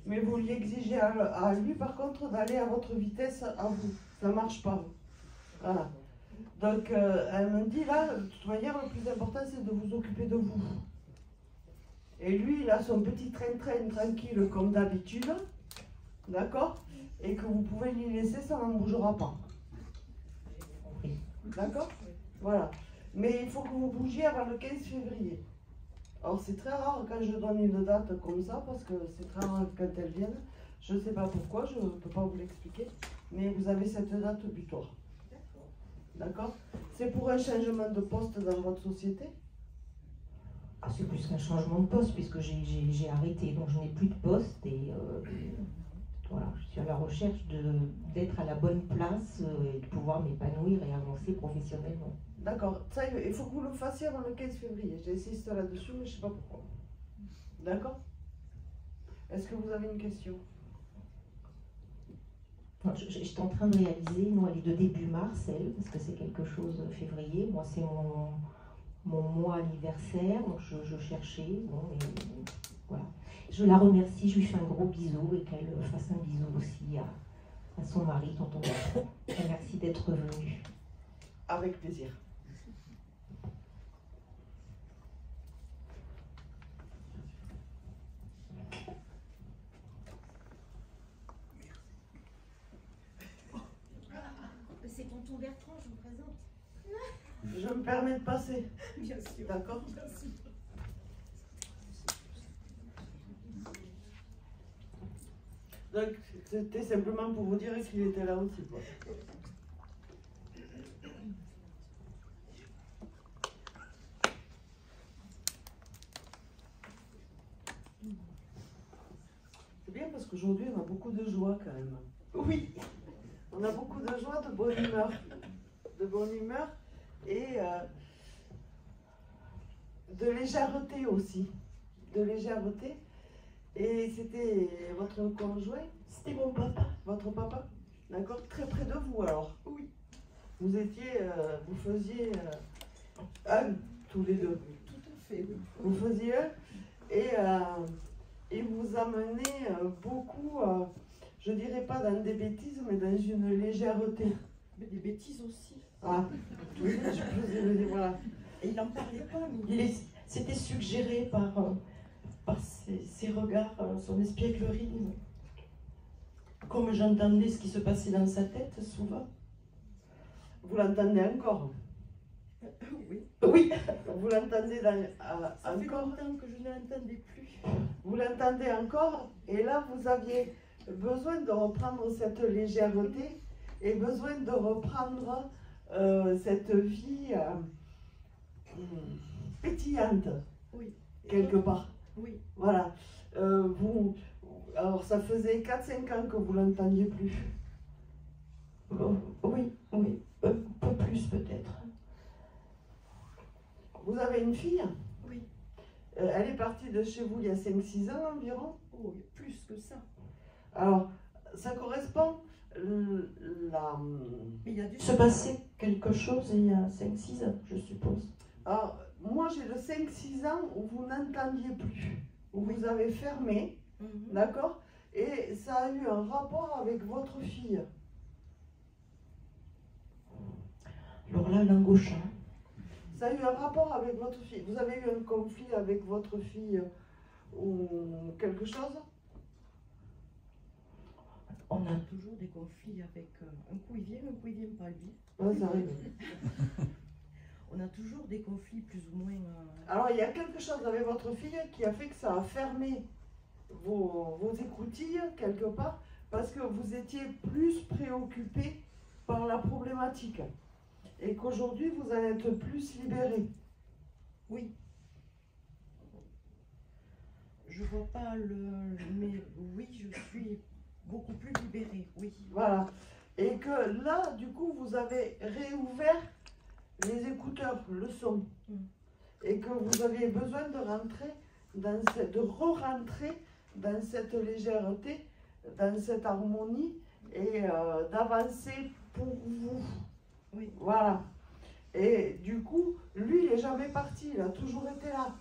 A: Mais vous lui exigez à lui, par contre, d'aller à votre vitesse à vous. Ça ne marche pas. Voilà. Donc, elle me dit là, de toute manière, le plus important, c'est de vous occuper de vous. Et lui, il a son petit train-train tranquille comme d'habitude, d'accord? Et que vous pouvez lui laisser, ça n'en bougera pas. D'accord? Voilà. Mais il faut que vous bougiez avant le 15 février. Alors, c'est très rare quand je donne une date comme ça, parce que c'est très rare quand elle vienne. Je ne sais pas pourquoi, je ne peux pas vous l'expliquer. Mais vous avez cette date butoir. D'accord? C'est pour un changement de poste dans votre société?
E: Ah, c'est plus qu'un changement de poste, puisque j'ai arrêté, donc je n'ai plus de poste et voilà, je suis à la recherche d'être à la bonne place et de pouvoir m'épanouir et avancer professionnellement.
A: D'accord, ça, il faut que vous le fassiez avant le 15 février. J'insiste là-dessus, mais je ne sais pas pourquoi. D'accord? Est-ce que vous avez une question?
E: J'étais en train de réaliser, non, elle est de début mars, elle, parce que c'est quelque chose février. Moi, c'est mon mois anniversaire, donc je cherchais. Bon, et voilà. Je la remercie, je lui fais un gros bisou et qu'elle fasse un bisou aussi à son mari, tonton Bertrand. Et merci d'être venu.
A: Avec plaisir.
C: C'est tonton Bertrand, je vous présente.
A: Je me permets de passer.
C: Bien sûr.
A: D'accord?
C: Merci.
A: Donc, c'était simplement pour vous dire qu'il était là aussi, quoi. C'est bien parce qu'aujourd'hui, on a beaucoup de joie quand même. Oui, on a beaucoup de joie, de bonne humeur. De bonne humeur et de légèreté aussi. De légèreté. Et c'était votre conjoint?
E: C'était mon papa.
A: Votre papa? D'accord? Très près de vous alors?
E: Oui.
A: Vous étiez, vous faisiez un, tous les deux?
E: Tout à fait, oui.
A: Vous faisiez un et vous amenez beaucoup, je dirais pas dans des bêtises, mais dans une légèreté.
E: Mais des bêtises aussi.
A: Ah, je faisais, voilà.
E: Et il n'en parlait pas, mais c'était suggéré par ses regards, son espièglerie. Comme j'entendais ce qui se passait dans sa tête, souvent.
A: Vous l'entendez encore?
E: Oui.
A: Oui. Vous l'entendez
E: Ça fait
A: encore?
E: longtemps que je ne l'entendais plus.
A: Vous l'entendez encore? Et là, vous aviez besoin de reprendre cette légèreté et besoin de reprendre cette vie pétillante,
E: Oui.
A: quelque part.
E: Oui.
A: Voilà. Alors, ça faisait 4-5 ans que vous l'entendiez plus.
E: Oui, oui. Un peu plus peut-être.
A: Vous avez une fille?
E: Oui.
A: Elle est partie de chez vous il y a 5-6 ans environ?
E: Oh, plus que ça.
A: Alors, ça correspond
E: Mais il y a dû se passer quelque chose il y a 5-6 ans, je suppose.
A: Alors, moi j'ai le 5-6 ans où vous n'entendiez plus, où vous avez fermé, d'accord? Et ça a eu un rapport avec votre fille.
E: Alors là, l'angochant.
A: Ça a eu un rapport avec votre fille. Vous avez eu un conflit avec votre fille ou quelque chose?
F: On a toujours des conflits avec... un coup il vient pas lui.
A: Ouais, ça arrive.
F: On a toujours des conflits plus ou moins...
A: Alors, il y a quelque chose avec votre fille qui a fait que ça a fermé vos écoutilles, quelque part, parce que vous étiez plus préoccupé par la problématique. Et qu'aujourd'hui, vous en êtes plus libéré.
F: Oui. Je vois pas le... Mais oui, je suis beaucoup plus libérée, oui.
A: Voilà. Et que là, du coup, vous avez réouvert les écouteurs, le son. Et que vous aviez besoin de rentrer, de re-rentrer dans cette légèreté, dans cette harmonie et d'avancer pour vous.
F: Oui.
A: Voilà. Et du coup, lui, il n'est jamais parti, il a toujours été là.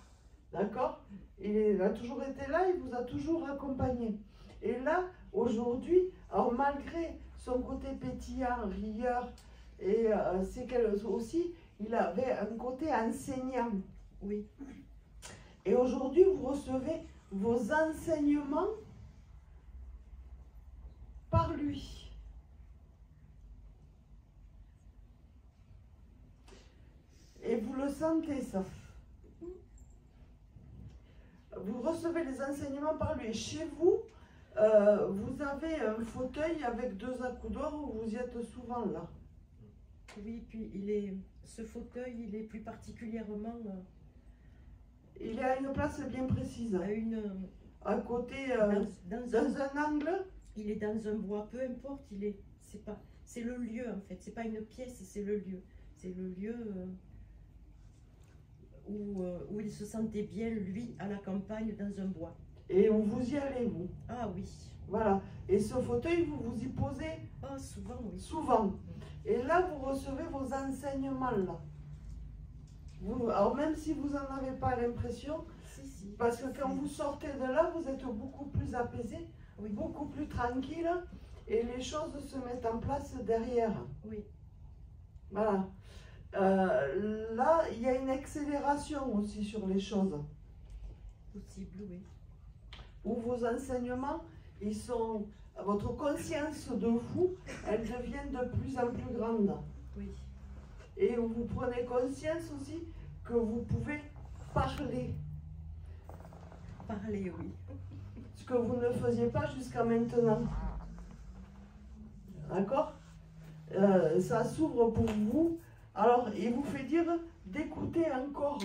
A: D'accord? Il a toujours été là, il vous a toujours accompagné. Et là, aujourd'hui, alors malgré son côté pétillant, rieur, et c'est qu'elle aussi, il avait un côté enseignant.
F: Oui.
A: Et aujourd'hui, vous recevez vos enseignements par lui. Et vous le sentez, ça. Vous recevez les enseignements par lui. Chez vous, vous avez un fauteuil avec 2 accoudoirs où vous y êtes souvent là.
F: Oui, puis ce fauteuil, il est plus particulièrement...
A: Il est à une place bien précise. À côté, dans un angle.
F: Il est dans un bois, peu importe, c'est le lieu en fait, c'est pas une pièce, c'est le lieu. C'est le lieu où il se sentait bien, lui, à la campagne, dans un bois.
A: Et où vous y allez, vous?
F: Ah oui.
A: Voilà. Et ce fauteuil, vous vous y posez?
F: Ah, souvent, oui.
A: Souvent. Et là, vous recevez vos enseignements, là. Alors, même si vous n'en avez pas l'impression,
F: si.
A: Parce que quand vous sortez de là, vous êtes beaucoup plus apaisé,
F: oui.
A: Beaucoup plus tranquille, et les choses se mettent en place derrière.
F: Oui.
A: Voilà. Là, il y a une accélération aussi sur les choses.
F: Possible, oui.
A: Où vos enseignements, ils sont... Votre conscience de vous, elle devient de plus en plus grande.
F: Oui.
A: Et où vous prenez conscience aussi que vous pouvez parler.
F: Parler, oui.
A: Ce que vous ne faisiez pas jusqu'à maintenant. D'accord? Ça s'ouvre pour vous. Alors, il vous fait dire d'écouter encore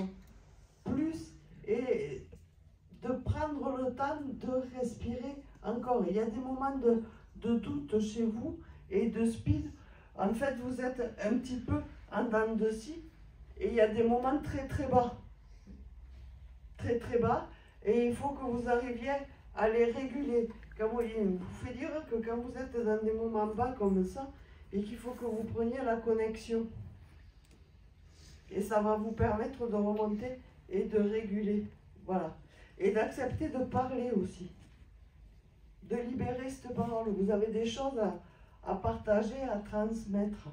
A: plus et de prendre le temps de respirer encore. Il y a des moments de doute chez vous et de speed. En fait, vous êtes un petit peu en dents de scie et il y a des moments très très bas. Très très bas. Et il faut que vous arriviez à les réguler. Comme il vous fait dire que quand vous êtes dans des moments bas comme ça, et qu'il faut que vous preniez la connexion. Et ça va vous permettre de remonter et de réguler. Voilà. Et d'accepter de parler aussi. De libérer cette parole. Vous avez des choses à partager, à transmettre.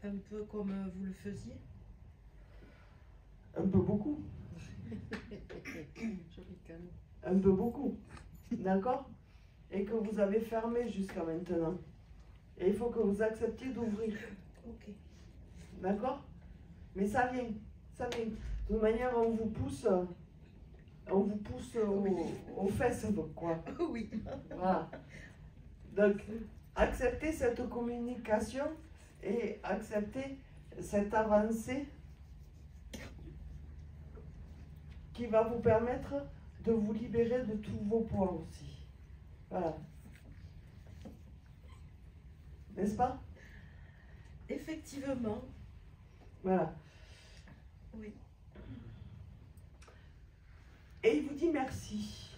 F: Un peu comme vous le faisiez?
A: Un peu beaucoup. Un peu beaucoup. D'accord? Et que vous avez fermé jusqu'à maintenant. Et il faut que vous acceptiez d'ouvrir.
F: Ok.
A: D'accord? Mais ça vient. Ça vient. De toute manière, on vous pousse aux fesses, quoi.
F: Oui.
A: Voilà. Donc, acceptez cette communication et acceptez cette avancée qui va vous permettre de vous libérer de tous vos poids aussi. Voilà. N'est-ce pas?
F: Effectivement.
A: Voilà.
F: Oui.
A: Et il vous dit merci.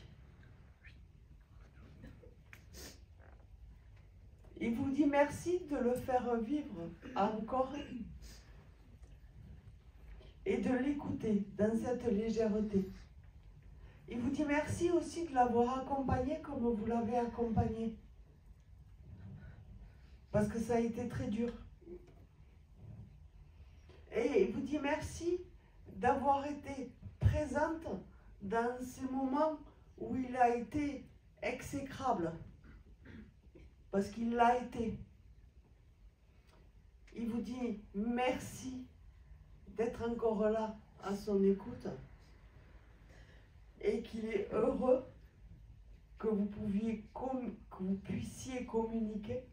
A: Il vous dit merci de le faire vivre encore et de l'écouter dans cette légèreté. Il vous dit merci aussi de l'avoir accompagné comme vous l'avez accompagné. Parce que ça a été très dur. Et il vous dit merci d'avoir été présente dans ces moments où il a été exécrable, parce qu'il l'a été. Il vous dit merci d'être encore là à son écoute et qu'il est heureux que vous puissiez communiquer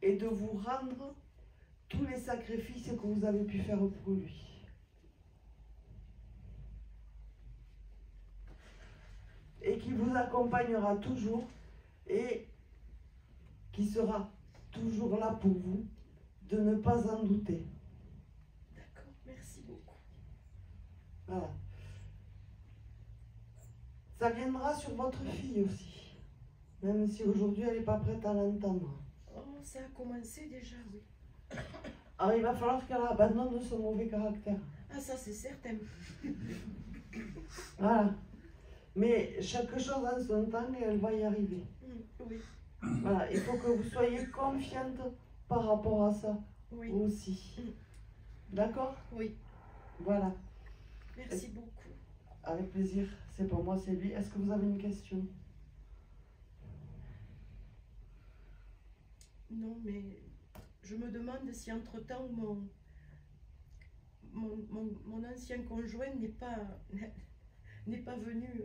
A: et de vous rendre tous les sacrifices que vous avez pu faire pour lui. Et qui vous accompagnera toujours et qui sera toujours là pour vous, de ne pas en douter.
F: D'accord, merci beaucoup.
A: Voilà. Ça viendra sur votre fille aussi, même si aujourd'hui elle n'est pas prête à l'entendre.
F: Oh, ça a commencé déjà, oui.
A: Alors il va falloir qu'elle abandonne son mauvais caractère.
F: Ah, ça c'est certain.
A: Voilà. Mais chaque chose en son temps et elle va y arriver.
F: Oui,
A: Voilà. Il faut que vous soyez confiante par rapport à ça
F: oui,
A: aussi. D'accord?
F: oui.
A: Voilà.
F: Merci beaucoup.
A: Avec plaisir. C'est pour moi, c'est lui. Est-ce que vous avez une question?
F: Non, mais je me demande si entre-temps mon ancien conjoint n'est pas venu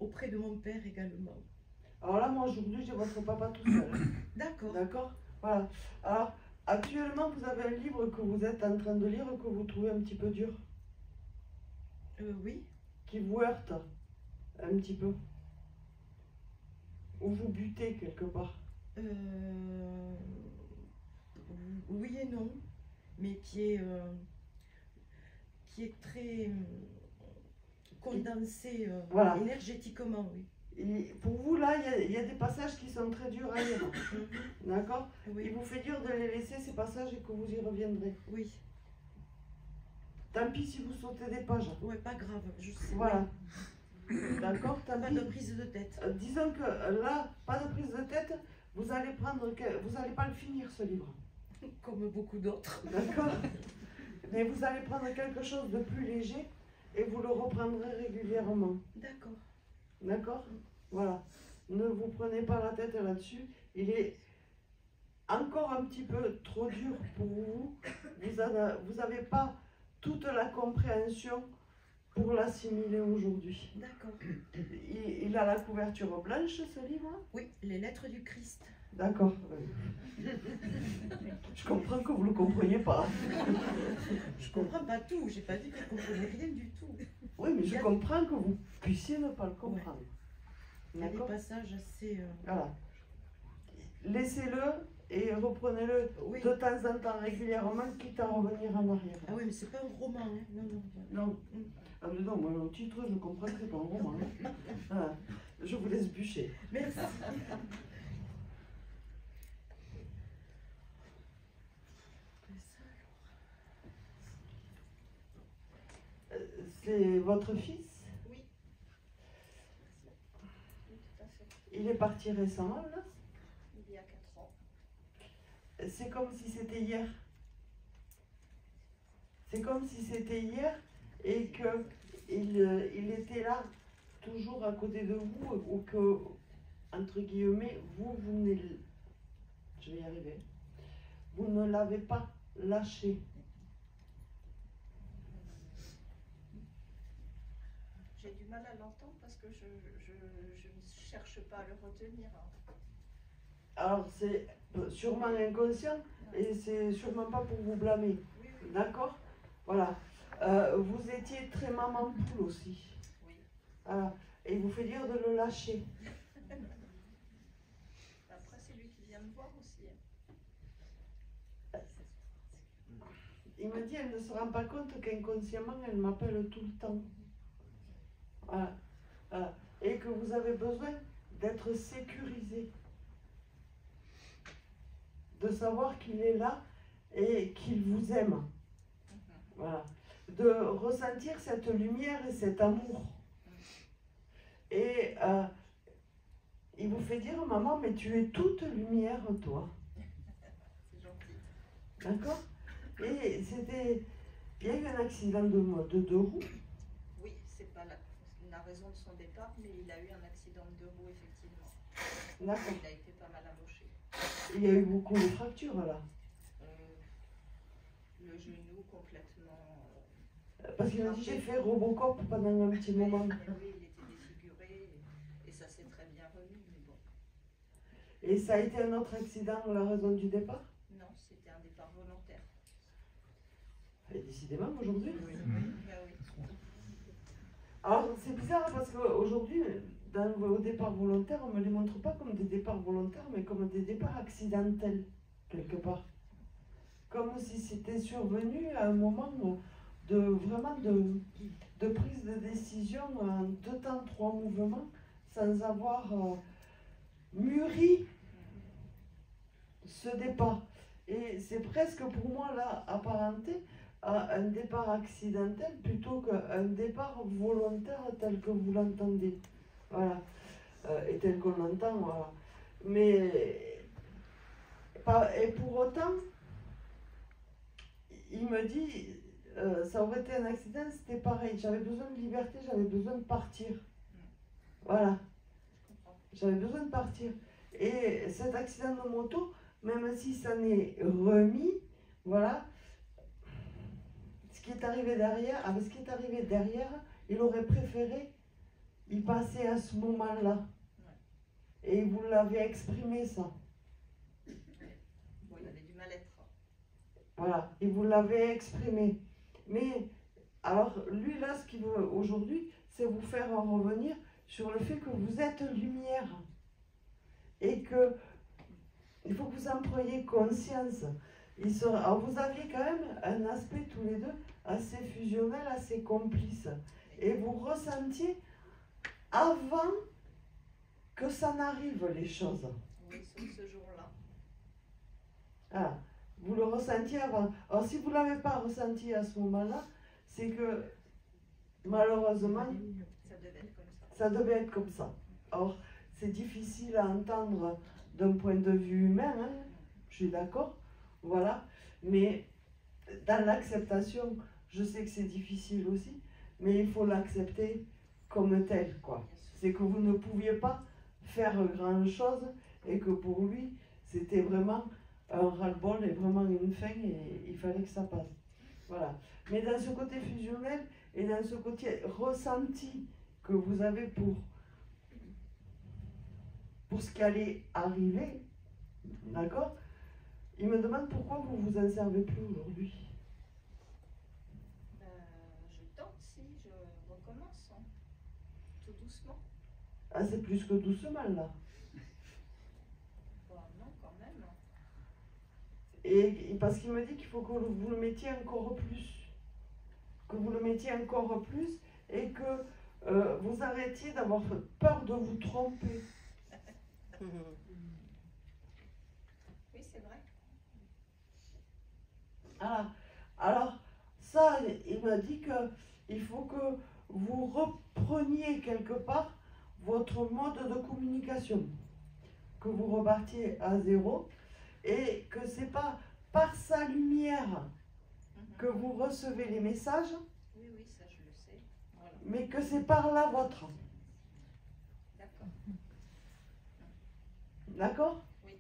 F: auprès de mon père également.
A: Alors là, moi aujourd'hui, j'ai votre papa tout seul.
F: D'accord.
A: D'accord? Voilà. Alors, actuellement, vous avez un livre que vous êtes en train de lire que vous trouvez un petit peu dur,
F: Oui.
A: qui vous heurte un petit peu, ou vous butez quelque part.
F: Oui et non, mais qui est très condensé
A: Voilà.
F: énergétiquement, oui.
A: Et pour vous, là, il y a des passages qui sont très durs à lire. D'accord?
F: Oui.
A: Il vous fait dur de les laisser, ces passages, et que vous y reviendrez.
F: Oui.
A: Tant pis si vous sautez des pages.
F: Ouais, pas grave, je sais.
A: Voilà. D'accord? Tant
F: Pas
A: pis.
F: de prise de tête.
A: Disons que là, pas de prise de tête, vous allez pas le finir, ce livre.
F: Comme beaucoup d'autres.
A: D'accord? Mais vous allez prendre quelque chose de plus léger et vous le reprendrez régulièrement.
F: D'accord.
A: D'accord? Voilà. Ne vous prenez pas la tête là-dessus. Il est encore un petit peu trop dur pour vous. Vous n'avez pas toute la compréhension pour l'assimiler aujourd'hui.
F: D'accord.
A: Il a la couverture blanche, ce livre?
F: Oui, les lettres du Christ.
A: D'accord. Je comprends que vous ne le compreniez pas.
F: Je comprends pas tout, j'ai pas dit que je comprenais rien du tout.
A: Oui, mais je comprends que vous puissiez ne pas le comprendre.
F: Il y a des
A: D'accord?
F: passages assez...
A: Voilà. Laissez-le et reprenez-le
F: Oui.
A: de temps en temps régulièrement, quitte à revenir en arrière.
F: Ah oui, mais c'est pas un roman, hein. Non, non.
A: Non. Ah, mais non, moi, le titre, je comprends que c'est pas un roman. Hein. Voilà. Je vous laisse bûcher.
F: Merci.
A: C'est votre fils?
C: Oui. Oui, tout à fait.
A: Il est parti récemment, là?
C: Il y a 4 ans.
A: C'est comme si c'était hier. C'est comme si c'était hier et que il était là, toujours à côté de vous, ou que, entre guillemets, vous ne... Je vais y arriver. Vous ne l'avez pas lâché.
C: J'ai du mal à l'entendre parce que je ne cherche pas à le retenir.
A: Alors, c'est sûrement inconscient et c'est sûrement pas pour vous blâmer.
C: Oui, oui.
A: D'accord? Voilà. Vous étiez très maman poule aussi.
C: Oui.
A: Voilà. Et il vous fait dire de le lâcher.
C: Après, c'est lui qui vient me voir aussi.
A: Il me dit, elle ne se rend pas compte qu'inconsciemment, elle m'appelle tout le temps. Voilà. Voilà. Et que vous avez besoin d'être sécurisé. De savoir qu'il est là et qu'il vous aime. Voilà. De ressentir cette lumière et cet amour. Et il vous fait dire, maman, mais tu es toute lumière, toi.
C: C'est gentil.
A: D'accord? Et c'était... Il y a eu un accident de deux roues.
C: Oui, c'est pas la...
G: la raison de son départ, mais il a eu un accident de roue, effectivement.
A: D'accord.
G: Il a été pas mal amoché.
A: Il y a eu beaucoup de fractures là.
G: Le genou complètement...
A: Parce qu'il m'a dit j'ai fait Robocop pendant un petit moment.
G: Oui, il était défiguré et ça s'est très bien remis, mais bon.
A: Et ça a été un autre accident, la raison du départ?
G: Non, c'était un départ volontaire.
A: Et décidément aujourd'hui.
G: Ah oui.
A: Alors c'est bizarre parce qu'aujourd'hui, au départ volontaire, on ne me les montre pas comme des départs volontaires, mais comme des départs accidentels, quelque part. Comme si c'était survenu à un moment vraiment de prise de décision en 2 temps, 3 mouvements, sans avoir mûri ce départ. Et c'est presque pour moi là apparenté à un départ accidentel plutôt qu'un départ volontaire tel que vous l'entendez. Voilà. Et tel qu'on l'entend, voilà. Mais, et pour autant, il me dit, ça aurait été un accident, c'était pareil. J'avais besoin de liberté, j'avais besoin de partir. Voilà. J'avais besoin de partir. Et cet accident de moto, même si ça n'est remis, voilà, ce qui est arrivé derrière, il aurait préféré y passer à ce moment-là. Et vous l'avez exprimé, ça.
G: Bon, il avait du mal-être.
A: Voilà, et vous l'avez exprimé. Mais, alors, lui, là, ce qu'il veut aujourd'hui, c'est vous faire revenir sur le fait que vous êtes lumière. Et que il faut que vous en preniez conscience. Alors, vous aviez quand même un aspect tous les deux assez fusionnel, assez complice. Et vous ressentiez avant que ça n'arrive, les choses.
G: Oui, sur ce jour-là.
A: Ah, vous le ressentiez avant. Alors, si vous ne l'avez pas ressenti à ce moment-là, c'est que, malheureusement,
G: Ça devait être comme ça.
A: ça devait être comme ça. Or, c'est difficile à entendre d'un point de vue humain, hein, je suis d'accord, voilà. Mais dans l'acceptation, je sais que c'est difficile aussi, mais il faut l'accepter comme tel, quoi. C'est que vous ne pouviez pas faire grand-chose et que pour lui, c'était vraiment un ras-le-bol et vraiment une fin et il fallait que ça passe. Voilà. Mais dans ce côté fusionnel et dans ce côté ressenti que vous avez pour ce qui allait arriver, d'accord? Il me demande pourquoi vous vous en servez plus aujourd'hui.
G: Je tente, si, je recommence, hein. Tout doucement.
A: Ah, c'est plus que doucement, là.
G: Bon, non, quand même.
A: Et parce qu'il me dit qu'il faut que vous le mettiez encore plus. Que vous le mettiez encore plus et que vous arrêtiez d'avoir peur de vous tromper.
G: Oui, c'est vrai.
A: Ah, alors, ça, il m'a dit qu'il faut que vous repreniez quelque part votre mode de communication, que vous repartiez à zéro et que c'est pas par sa lumière que vous recevez les messages,
G: Oui, oui, ça je le sais. Voilà.
A: mais que c'est par la vôtre.
G: D'accord.
A: D'accord?
G: Oui.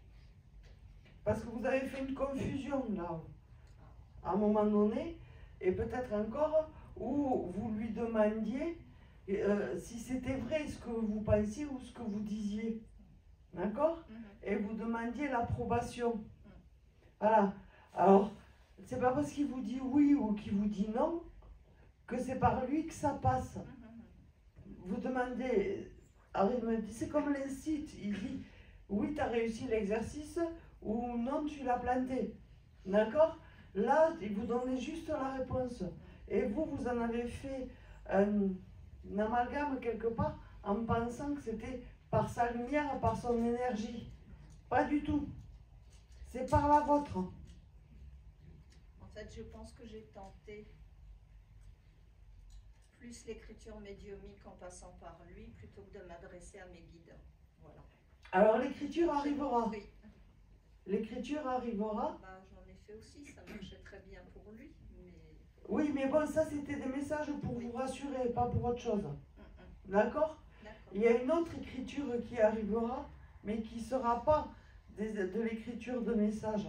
A: Parce que vous avez fait une confusion là, à un moment donné, et peut-être encore, où vous lui demandiez si c'était vrai ce que vous pensiez ou ce que vous disiez. D'accord? Et vous demandiez l'approbation. Voilà. Alors, c'est pas parce qu'il vous dit oui ou qu'il vous dit non que c'est par lui que ça passe. Vous demandez, alors il me dit, c'est comme l'incite, il dit oui, tu as réussi l'exercice ou non, tu l'as planté. D'accord? Là, il vous donnait juste la réponse. Et vous, vous en avez fait un amalgame quelque part en pensant que c'était par sa lumière, par son énergie. Pas du tout. C'est par la vôtre.
G: En fait, je pense que j'ai tenté plus l'écriture médiumique en passant par lui plutôt que de m'adresser à mes guides. Voilà.
A: Alors l'écriture arrivera.
G: Oui.
A: L'écriture arrivera.
G: Bah, j'en ai fait aussi, ça marchait très bien pour lui. Mais...
A: Oui, mais bon, ça c'était des messages pour vous rassurer, pas pour autre chose. D'accord?
G: D'accord.
A: Il y a une autre écriture qui arrivera, mais qui ne sera pas de l'écriture de message.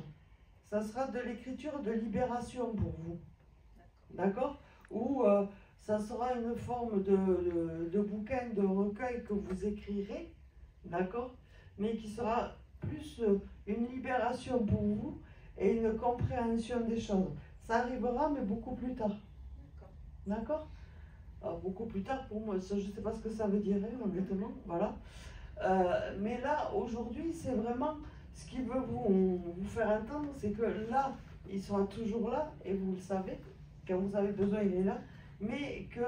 A: Ça sera de l'écriture de libération pour vous. D'accord? Ou ça sera une forme de bouquin, de recueil que vous écrirez. D'accord? Mais qui sera plus une libération pour vous et une compréhension des choses. Ça arrivera, mais beaucoup plus tard. D'accord? Beaucoup plus tard pour moi, je ne sais pas ce que ça veut dire, honnêtement. Voilà. Mais là, aujourd'hui, c'est vraiment ce qu'il veut vous faire entendre, c'est que là, il sera toujours là, et vous le savez, quand vous avez besoin, il est là, mais que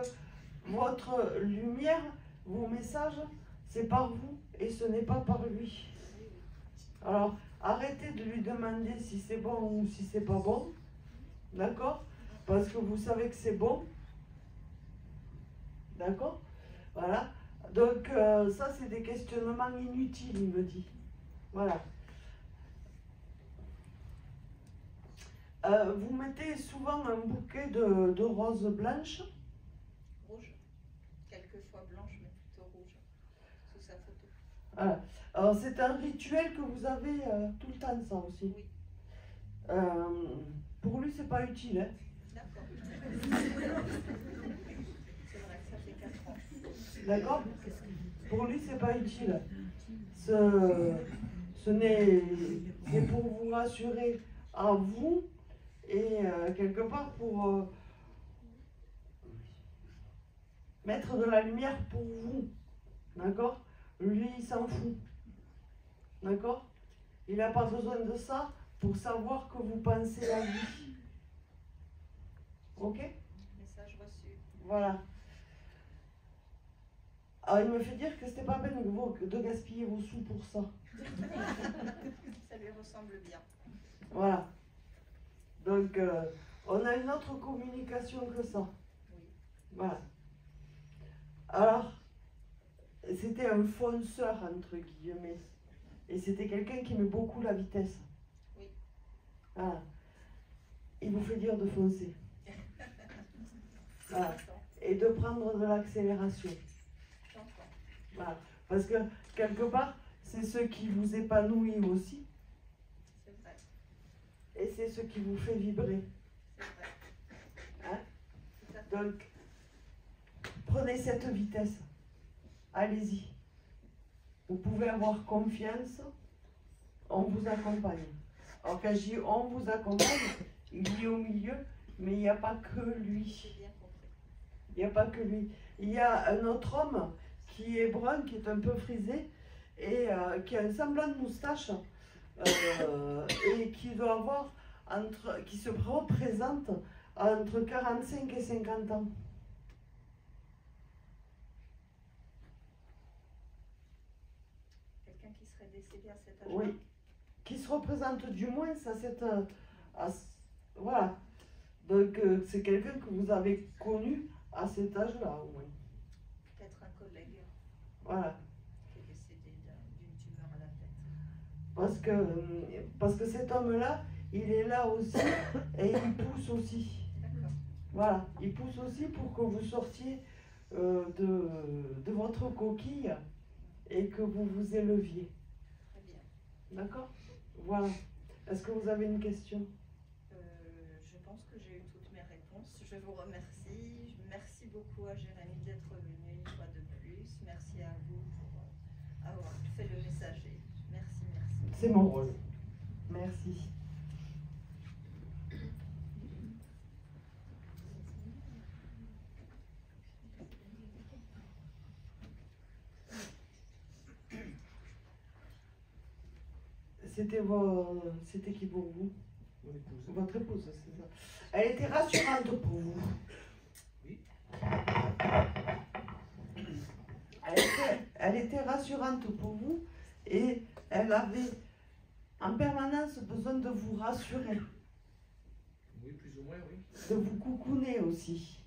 A: votre lumière, vos messages, c'est par vous, et ce n'est pas par lui. Alors, arrêtez de lui demander si c'est bon ou si c'est pas bon, d'accord? Parce que vous savez que c'est bon, d'accord? Voilà. Donc, ça, c'est des questionnements inutiles, il me dit. Voilà. Vous mettez souvent un bouquet de roses blanches.
G: Rouge. Quelquefois blanche, mais plutôt rouge. Sous sa photo.
A: Voilà. Alors, c'est un rituel que vous avez tout le temps, ça aussi.
G: Oui.
A: Pour lui, c'est pas utile, hein.
G: D'accord. C'est vrai que ça fait 4 ans.
A: D'accord? Pour lui, c'est pas utile. Ce n'est... C'est pour vous rassurer à vous et quelque part pour mettre de la lumière pour vous. D'accord? Lui, il s'en fout. D'accord? Il n'a pas besoin de ça pour savoir que vous pensez à lui. Ok?
G: Message reçu.
A: Voilà. Alors, il me fait dire que c'était pas peine de gaspiller vos sous pour ça.
G: Ça lui ressemble bien.
A: Voilà. Donc, on a une autre communication que ça.
G: Oui.
A: Voilà. Alors, c'était un fonceur, entre guillemets. Et c'était quelqu'un qui met beaucoup la vitesse.
G: Oui.
A: Voilà. Il vous fait dire de foncer. Voilà. Et de prendre de l'accélération. Voilà. Parce que, quelque part, c'est ce qui vous épanouit aussi.
G: C'est vrai.
A: Et c'est ce qui vous fait vibrer.
G: C'est vrai.
A: Hein? Donc, prenez cette vitesse. Allez-y. Vous pouvez avoir confiance. On vous accompagne. Alors, quand je dis on vous accompagne, il est au milieu, mais il n'y a pas que lui.
G: J'ai bien compris.
A: Il n'y a pas que lui. Il y a un autre homme qui est brun, qui est un peu frisé, et qui a un semblant de moustache, et qui doit avoir, qui se représente entre 45 et 50 ans.
G: Quelqu'un qui serait décédé à cet âge-là?
A: Oui. Qui se représente du moins à cette... voilà. Donc, c'est quelqu'un que vous avez connu à cet âge-là, au moins.
G: Peut-être un collègue
A: Voilà.
G: qui est décédé d'une tumeur à la tête.
A: Parce que cet homme-là, il est là aussi et il pousse aussi.
G: D'accord.
A: Voilà, il pousse aussi pour que vous sortiez de votre coquille et que vous vous éleviez.
G: Très bien.
A: D'accord? Voilà. Est-ce que vous avez une question?
G: Je pense que j'ai eu toutes mes réponses. Je vous remercie. Merci beaucoup à Jérémy d'être venu une fois de plus. Merci à vous pour avoir fait le messager. Merci, merci.
A: C'est mon rôle. Merci. C'était qui pour vous?
H: Mon épouse.
A: Votre épouse, c'est ça. Elle était rassurante pour vous.
H: Oui.
A: Elle était rassurante pour vous et elle avait en permanence besoin de vous rassurer,
H: Oui, plus ou moins, oui.
A: de vous coucouner aussi.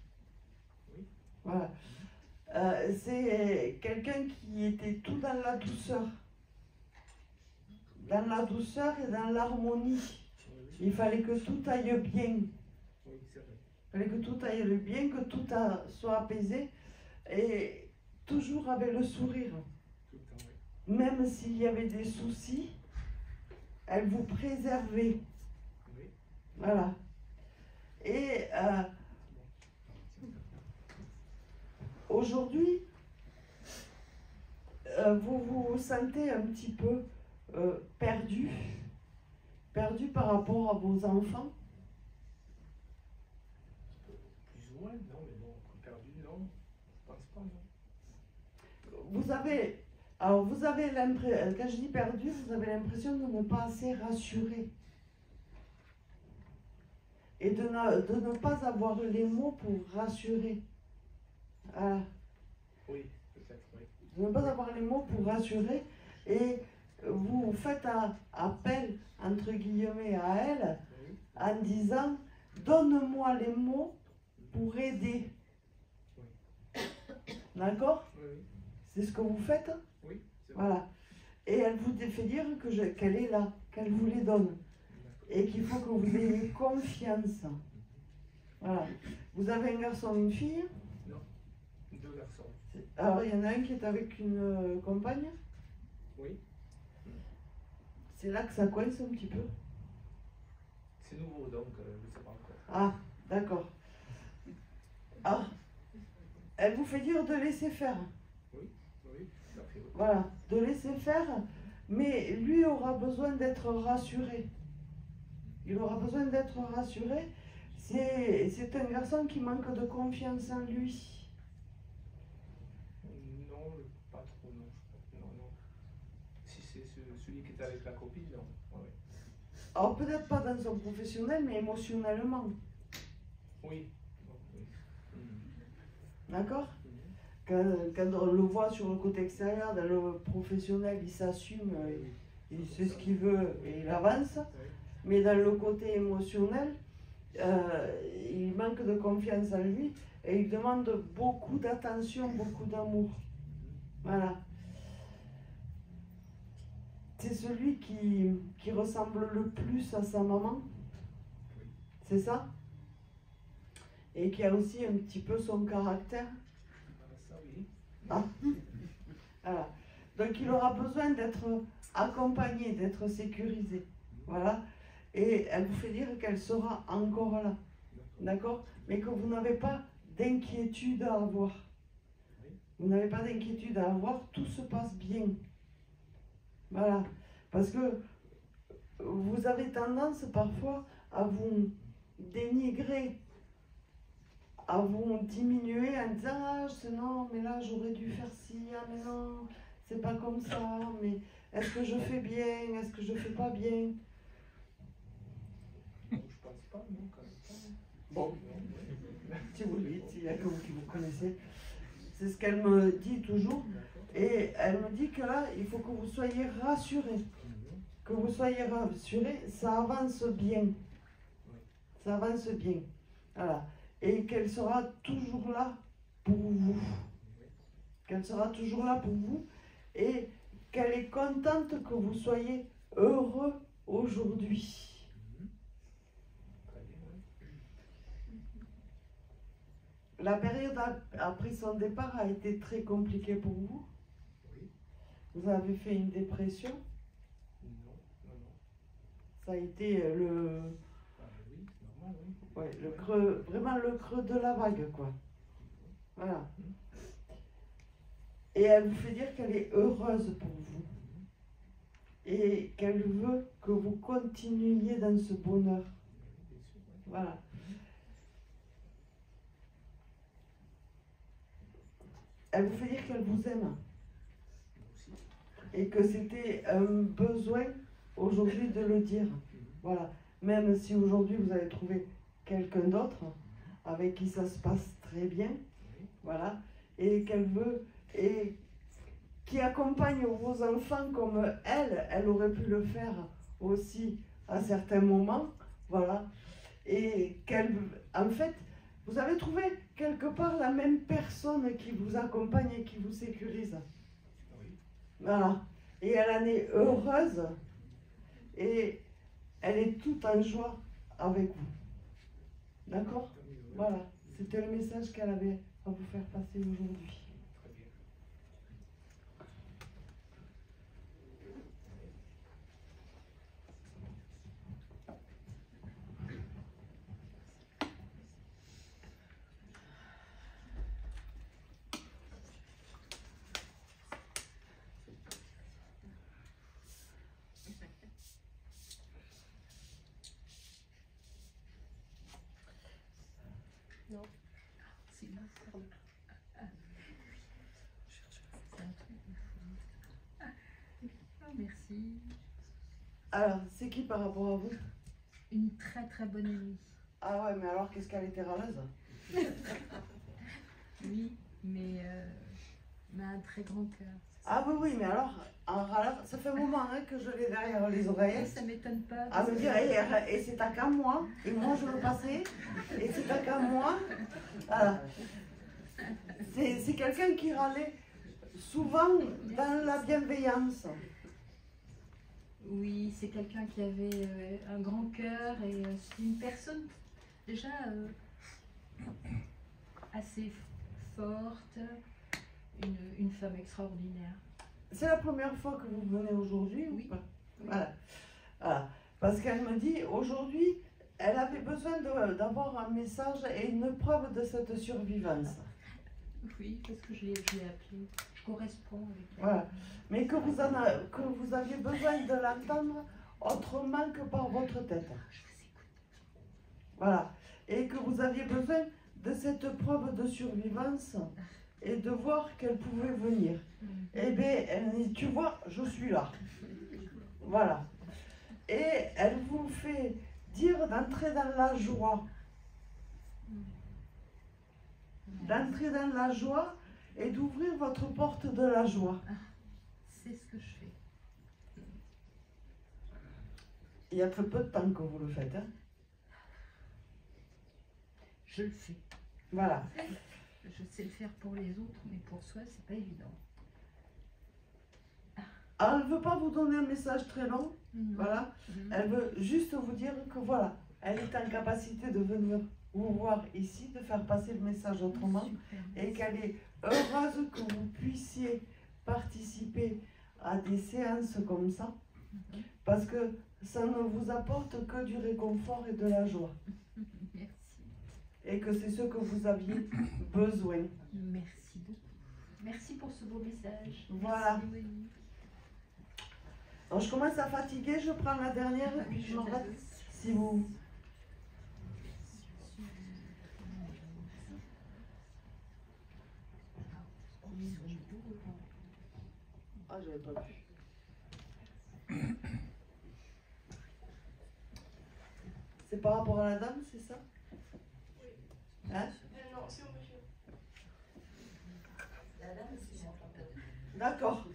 H: Oui.
A: Voilà. C'est quelqu'un qui était tout dans la douceur. Dans la douceur et dans l'harmonie. Il fallait que tout aille bien.
H: Oui, c'est vrai.
A: Il fallait que tout aille bien, que tout soit apaisé. Et toujours avec le sourire.
H: Tout le temps, oui.
A: Même s'il y avait des soucis, elle vous préservait.
H: Oui.
A: Voilà. Et aujourd'hui, vous vous sentez un petit peu perdu par rapport à vos enfants.
H: Plus ou moins, non, mais bon, perdu, non. Je pense pas, non.
A: Vous avez l'impression, quand je dis perdu, vous avez l'impression de ne pas assez rassurer. Et de ne pas avoir les mots pour rassurer. Voilà.
H: Oui, peut-être, oui.
A: De ne pas avoir les mots pour rassurer. Et vous faites appel, entre guillemets, à elle,
H: Oui.
A: en disant, donne-moi les mots pour aider.
H: Oui.
A: D'accord?
H: Oui, oui.
A: C'est ce que vous faites?
H: Oui, c'est vrai.
A: Voilà. Et elle vous fait dire qu'elle est là, qu'elle vous les donne. Et qu'il faut que vous ayez confiance. Voilà. Vous avez un garçon et une fille?
H: Non, 2 garçons.
A: Alors, il y en a un qui est avec une compagne?
H: Oui.
A: C'est là que ça coince un petit peu.
H: C'est nouveau, donc je ne sais pas encore.
A: Ah, d'accord. Ah, elle vous fait dire de laisser faire.
H: Oui, tout à fait. Oui.
A: Voilà, de laisser faire, mais lui aura besoin d'être rassuré. Il aura besoin d'être rassuré. C'est un garçon qui manque de confiance en lui.
H: Non, pas trop, non. Non, non. Si c'est celui qui est avec la copine, non. Oui.
A: Alors peut-être pas dans son professionnel, mais émotionnellement.
H: Oui. Bon, oui.
A: D'accord?
H: Mhm.
A: Quand on le voit sur le côté extérieur, dans le professionnel, il s'assume, il sait ce qu'il veut et il avance.
H: Oui.
A: Mais dans le côté émotionnel, il manque de confiance en lui et il demande beaucoup d'attention, beaucoup d'amour. Voilà. C'est celui qui ressemble le plus à sa maman.
H: Oui.
A: C'est ça? Et qui a aussi un petit peu son caractère.
H: Ça, oui.
A: Ah. Voilà. Donc il aura besoin d'être accompagné, d'être sécurisé. Voilà. Et elle vous fait dire qu'elle sera encore là. D'accord? Mais que vous n'avez pas d'inquiétude à avoir.
H: Oui.
A: Vous n'avez pas d'inquiétude à avoir, tout se passe bien. Voilà. Parce que vous avez tendance parfois à vous dénigrer, à vous diminuer en disant ah, non, mais là j'aurais dû faire ci, ah, mais non, c'est pas comme ça, mais est-ce que je fais bien, est-ce que je fais pas bien?
H: Je pense pas, non, quand même pas.
A: Bon,
H: Non, oui.
A: si vous le dites, il n'y a que vous qui vous connaissez. C'est ce qu'elle me dit toujours.
H: D'accord.
A: Et elle me dit que là, il faut que vous soyez rassurés.
H: Mhm.
A: Que vous soyez rassurés, ça avance bien. Ça avance bien. Voilà. Et qu'elle sera toujours là pour vous. Qu'elle sera toujours là pour vous. Et qu'elle est contente que vous soyez heureux aujourd'hui.
H: Très bien, oui.
A: La période après son départ a été très compliquée pour vous.
H: Oui.
A: Vous avez fait une dépression.
H: Non, non, non.
A: Ça a été le,
H: Ah, oui, c'est normal, oui.
A: ouais, le creux, vraiment le creux de la vague, quoi. Voilà. Et elle vous fait dire qu'elle est heureuse pour vous. Et qu'elle veut que vous continuiez dans ce bonheur.
H: Bien sûr, oui.
A: Voilà. Elle vous fait dire qu'elle vous aime.
H: Moi aussi.
A: Et que c'était un besoin aujourd'hui de le dire. Voilà. Même si aujourd'hui vous avez trouvé quelqu'un d'autre avec qui ça se passe très bien.
H: Oui.
A: Voilà. Et qu'elle veut, et qui accompagne vos enfants comme elle aurait pu le faire aussi à certains moments. Voilà. Et qu'elle, en fait, vous avez trouvé quelque part la même personne qui vous accompagne et qui vous sécurise.
H: Oui.
A: Voilà. Et elle en est heureuse. Et elle est toute en joie avec vous. D'accord?
H: Oui, oui.
A: Voilà. C'était le message qu'elle avait à vous faire passer aujourd'hui.
H: Très bien.
F: Non.
I: Sinon, pardon. C'est un truc de fou. Oh, merci.
A: Alors, c'est qui par rapport à vous?
I: Une très très bonne amie.
A: Ah ouais, mais alors qu'est-ce qu'elle était râleuse?
I: Oui, mais un très grand cœur.
A: Ah oui, oui, mais alors, en râleur, ça fait un moment hein, que je l'ai derrière les oreilles.
I: Ça m'étonne pas.
A: À me dire, et c'est à qu'à moi, et moi je le passais, et c'est à qu'à moi. Voilà. C'est quelqu'un qui râlait souvent dans la bienveillance.
I: Oui, c'est quelqu'un qui avait un grand cœur et c'est une personne déjà assez forte, une femme extraordinaire.
A: C'est la première fois que vous venez aujourd'hui ou pas? Voilà. Voilà. Parce qu'elle me dit, aujourd'hui, elle avait besoin d'avoir un message et une preuve de cette survivance.
I: Oui, parce que je l'ai appelée. Je corresponds avec elle.
A: Voilà. Mais que vous aviez besoin de l'entendre autrement que par votre tête. Voilà. Et que vous aviez besoin de cette preuve de survivance et de voir qu'elle pouvait venir. Eh bien, elle dit, tu vois, je suis là. Voilà. Et elle vous fait dire d'entrer dans la joie. D'entrer dans la joie et d'ouvrir votre porte de la joie.
I: C'est ce que je fais.
A: Il y a très peu de temps que vous le faites. Hein?
I: Je le fais.
A: Voilà.
I: Je sais le faire pour les autres, mais pour soi, c'est pas évident.
A: Alors, elle ne veut pas vous donner un message très long. Voilà. Elle veut juste vous dire que voilà, elle est en capacité de venir vous voir ici, de faire passer le message autrement, et qu'elle est heureuse que vous puissiez participer à des séances comme ça, parce que ça ne vous apporte que du réconfort et de la joie.
I: Merci.
A: Et que c'est ce que vous aviez besoin.
I: Merci beaucoup. Merci pour ce beau message.
A: Voilà.
I: Merci, Noémie.
A: Alors je commence à fatiguer, je prends la dernière et puis je m'arrête si vous... Ah, j'avais pas vu. C'est par rapport à la dame, c'est ça? Oui. Hein?
F: Non, c'est au monsieur.
B: La dame, c'est moi.
A: D'accord.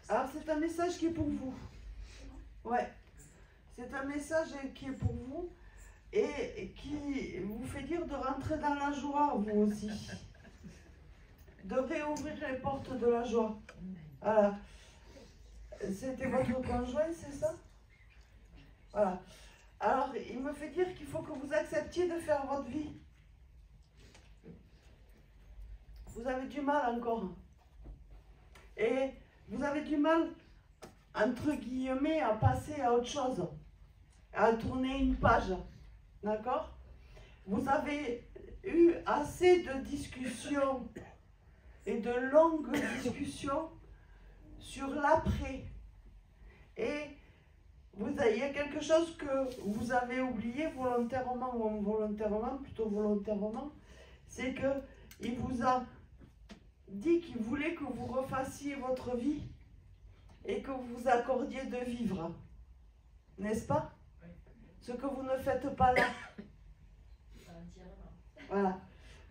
A: Alors c'est un message qui est pour vous. Ouais. C'est un message qui est pour vous et qui vous fait dire de rentrer dans la joie, vous aussi. De réouvrir les portes de la joie. Voilà. C'était votre conjoint, c'est ça? Voilà. Alors, il me fait dire qu'il faut que vous acceptiez de faire votre vie. Vous avez du mal encore. Et vous avez du mal, entre guillemets, à passer à autre chose. À tourner une page. D'accord? Vous avez eu assez de discussions et de longues discussions sur l'après. Et il y a quelque chose que vous avez oublié volontairement ou involontairement, plutôt volontairement, c'est qu'il vous a dit qu'il voulait que vous refassiez votre vie et que vous vous accordiez de vivre. N'est-ce pas? Ce que vous ne faites pas là. Voilà.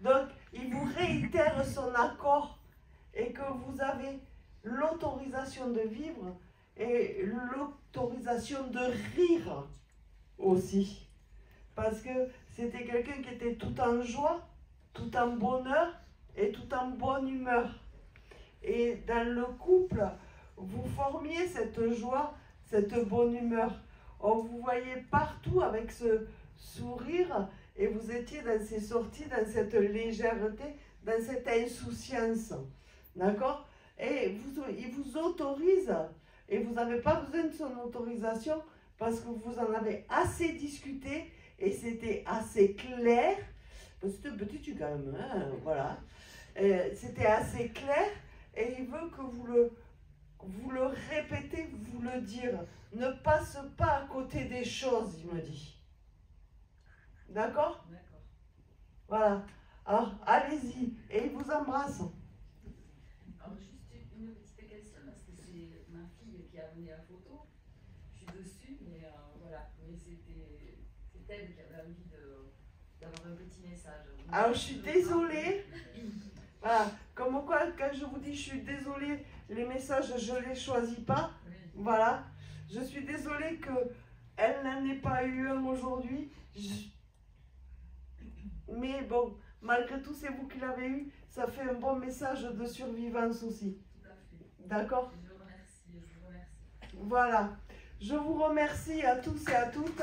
A: Donc, il vous réitère son accord et que vous avez l'autorisation de vivre et l'autorisation de rire aussi. Parce que c'était quelqu'un qui était tout en joie, tout en bonheur et tout en bonne humeur. Et dans le couple, vous formiez cette joie, cette bonne humeur. On vous voyait partout avec ce sourire et vous étiez dans ces sorties, dans cette légèreté, dans cette insouciance. D'accord? Et il vous autorise, et vous n'avez pas besoin de son autorisation parce que vous en avez assez discuté et c'était assez clair. C'était un petit quand même, hein, voilà. C'était assez clair et il veut que vous le répétez, vous le dire. Ne passe pas à côté des choses, il me dit. D'accord? Voilà. Alors, allez-y. Et il vous embrasse.
J: Alors, juste une petite question, parce que c'est ma fille qui a amené la photo. Je suis dessus, mais voilà. Mais c'est elle qui avait envie d'avoir un petit message.
A: Alors, je suis désolée. Voilà. Comme quoi, quand je vous dis je suis désolée, les messages, je ne les choisis pas.
J: Oui.
A: Voilà. Je suis désolée qu'elle n'en ait pas eu un aujourd'hui. Mais bon, malgré tout, c'est vous qui l'avez eu. Ça fait un bon message de survivance aussi.
J: Tout à fait.
A: D'accord?
J: Je vous remercie.
A: Voilà. Je vous remercie à tous et à toutes.